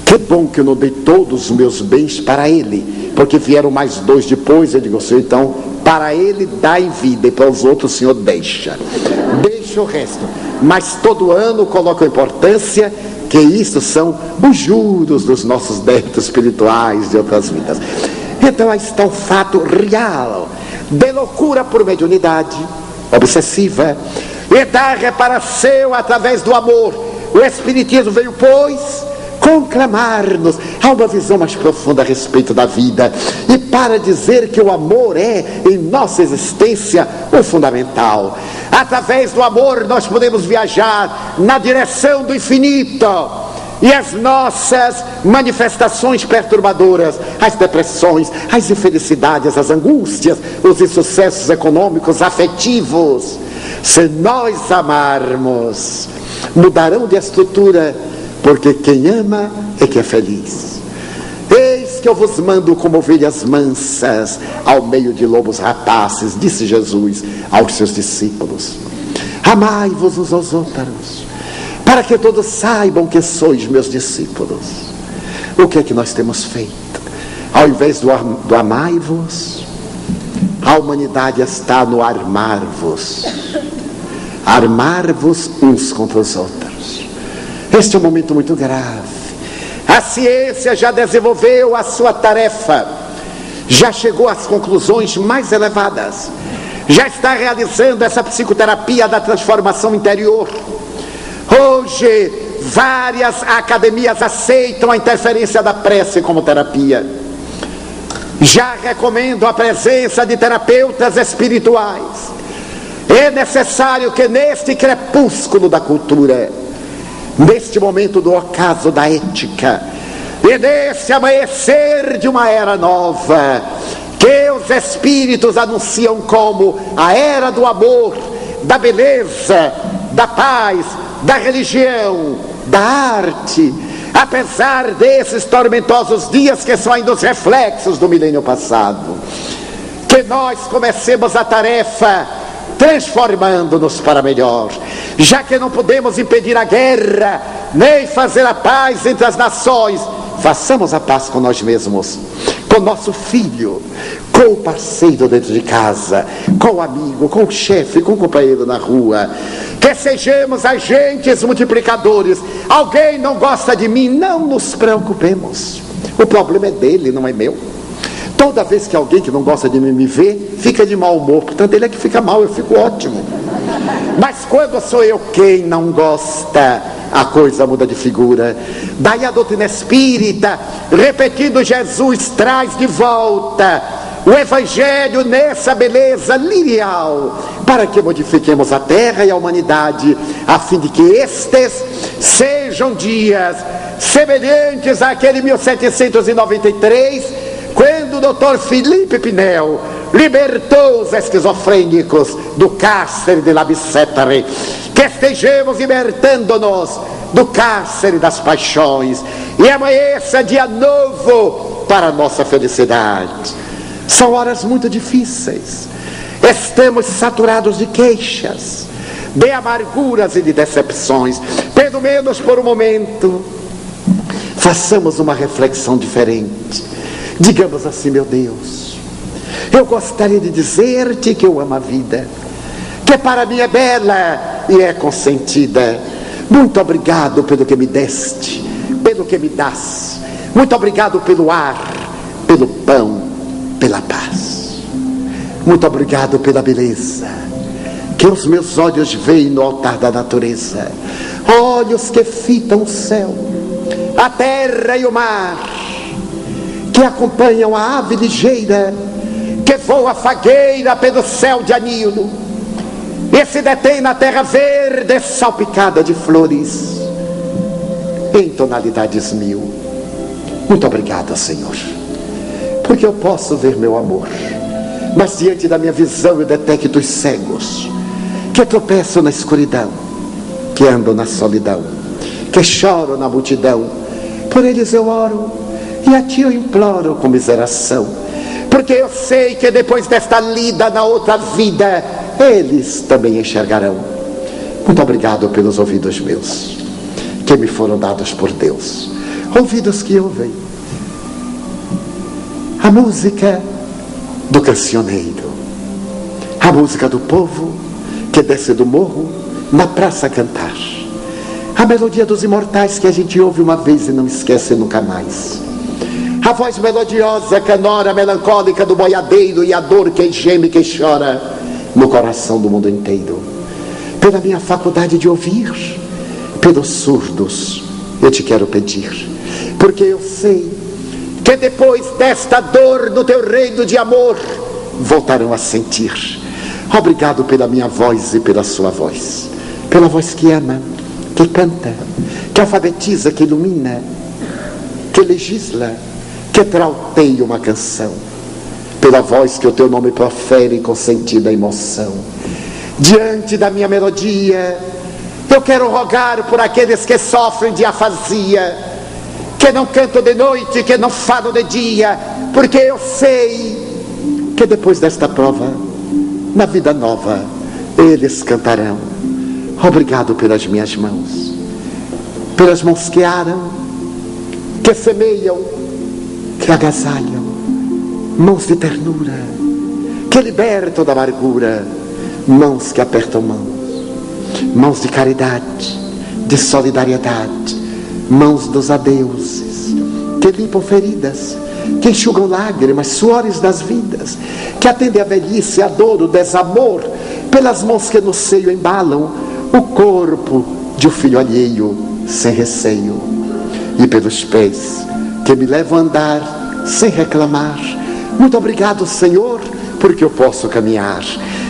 que bom que eu não dei todos os meus bens para ele, porque vieram mais 2 depois. Eu digo, senhor, então para ele dá em vida e para os outros o senhor deixa o resto, mas todo ano coloca a importância que isso são os juros dos nossos débitos espirituais de outras vidas. Então aí está o fato real de loucura por mediunidade obsessiva e da reparação através do amor. O Espiritismo veio, pois, conclamar-nos a uma visão mais profunda a respeito da vida e para dizer que o amor é, em nossa existência, o fundamental. Através do amor nós podemos viajar na direção do infinito e as nossas manifestações perturbadoras, as depressões, as infelicidades, as angústias, os insucessos econômicos, afetivos, se nós amarmos, mudarão de estrutura, porque quem ama é que é feliz. Eis que eu vos mando como ovelhas mansas ao meio de lobos rapaces, disse Jesus aos seus discípulos. Amai-vos uns aos outros, para que todos saibam que sois meus discípulos. O que é que nós temos feito? Ao invés do amai-vos, a humanidade está no armar-vos. Armar-vos uns contra os outros. Este é um momento muito grave. A ciência já desenvolveu a sua tarefa, já chegou às conclusões mais elevadas, já está realizando essa psicoterapia da transformação interior. Hoje, várias academias aceitam a interferência da prece como terapia. Já recomendo a presença de terapeutas espirituais. É necessário que neste crepúsculo da cultura, neste momento do ocaso da ética e nesse amanhecer de uma era nova, que os espíritos anunciam como a era do amor, da beleza, da paz, da religião, da arte, apesar desses tormentosos dias que são ainda os reflexos do milênio passado, que nós comecemos a tarefa transformando-nos para melhor, já que não podemos impedir a guerra, nem fazer a paz entre as nações. Façamos a paz com nós mesmos, com nosso filho, com o parceiro dentro de casa, com o amigo, com o chefe, com o companheiro na rua. Que sejamos agentes multiplicadores. Alguém não gosta de mim, não nos preocupemos, o problema é dele, não é meu. Toda vez que alguém que não gosta de mim me vê, fica de mau humor, portanto ele é que fica mal, eu fico ótimo. Mas quando sou eu quem não gosta, a coisa muda de figura. Daí a doutrina espírita, repetindo Jesus, traz de volta o Evangelho nessa beleza lineal, para que modifiquemos a terra e a humanidade, a fim de que estes sejam dias semelhantes àquele 1793, quando o doutor Felipe Pinel libertou os esquizofrênicos do cárcere de La Bicêtre. Que estejamos libertando-nos do cárcere das paixões e amanheça dia novo para a nossa felicidade. São horas muito difíceis, estamos saturados de queixas, de amarguras e de decepções. Pelo menos por um momento façamos uma reflexão diferente. Digamos assim: meu Deus, eu gostaria de dizer-te que eu amo a vida, que para mim é bela e é consentida. Muito obrigado pelo que me deste, pelo que me dás. Muito obrigado pelo ar, pelo pão, pela paz. Muito obrigado pela beleza que os meus olhos veem no altar da natureza. Olhos que fitam o céu, a terra e o mar, que acompanham a ave ligeira que voa fagueira pelo céu de anil e se detém na terra verde salpicada de flores em tonalidades mil. Muito obrigado, Senhor, porque eu posso ver meu amor, mas diante da minha visão eu detecto os cegos que tropeçam na escuridão, que andam na solidão, que choram na multidão. Por eles eu oro e a ti eu imploro com miseração, porque eu sei que depois desta lida na outra vida eles também enxergarão. Muito obrigado pelos ouvidos meus, que me foram dados por Deus, ouvidos que ouvem a música do cancioneiro, a música do povo que desce do morro na praça a cantar, a melodia dos imortais que a gente ouve uma vez e não esquece nunca mais, a voz melodiosa, canora, melancólica do boiadeiro e a dor que geme, que chora no coração do mundo inteiro. Pela minha faculdade de ouvir, pelos surdos eu te quero pedir, porque eu sei que depois desta dor no teu reino de amor voltarão a sentir. Obrigado pela minha voz e pela sua voz, pela voz que ama, que canta, que alfabetiza, que ilumina, que legisla, que trauteia uma canção, pela voz que o teu nome profere com sentida emoção. Diante da minha melodia eu quero rogar por aqueles que sofrem de afasia, que não cantam de noite, que não falam de dia, porque eu sei que depois desta prova, na vida nova, eles cantarão. Obrigado pelas minhas mãos, pelas mãos que aram, que semeiam, que agasalham, mãos de ternura, que libertam da amargura, mãos que apertam mãos de caridade, de solidariedade, mãos dos adeuses, que limpam feridas, que enxugam lágrimas, suores das vidas, que atendem a velhice, a dor, o desamor, pelas mãos que no seio embalam o corpo de um filho alheio sem receio, e pelos pés que me levam a andar sem reclamar. Muito obrigado, Senhor, porque eu posso caminhar.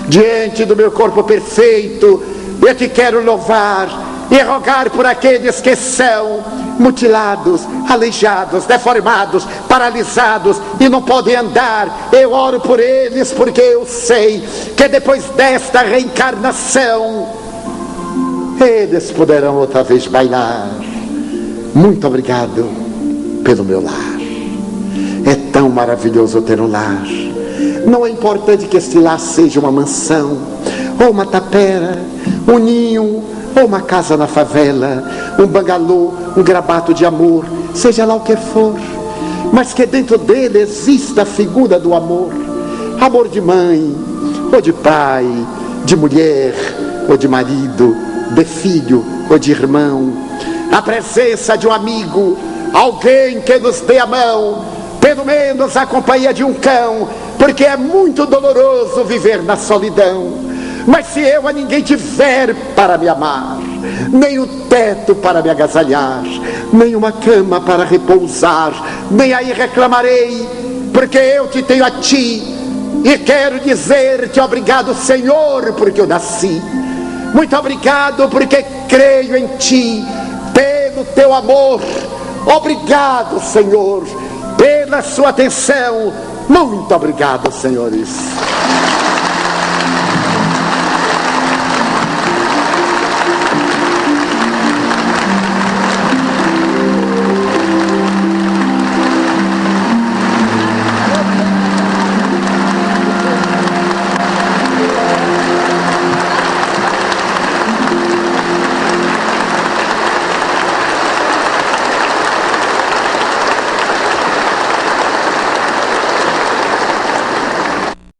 Diante do meu corpo perfeito eu te quero louvar e rogar por aqueles que são mutilados, aleijados, deformados, paralisados e não podem andar. Eu oro por eles, porque eu sei que depois desta reencarnação eles poderão outra vez bailar. Muito obrigado pelo meu lar. É tão maravilhoso ter um lar. Não é importante que este lar seja uma mansão, ou uma tapera, um ninho, ou uma casa na favela, um bangalô, um grabato de amor, seja lá o que for, mas que dentro dele exista a figura do amor. Amor de mãe, ou de pai, de mulher, ou de marido, de filho, ou de irmão. A presença de um amigo, alguém que nos dê a mão, pelo menos a companhia de um cão, porque é muito doloroso viver na solidão. Mas se eu a ninguém tiver para me amar, nem o teto para me agasalhar, nem uma cama para repousar, nem aí reclamarei, porque eu te tenho a ti, e quero dizer-te obrigado, Senhor, porque eu nasci. Muito obrigado, porque creio em ti, pelo teu amor. Obrigado, Senhor, pela sua atenção. Muito obrigado, senhores.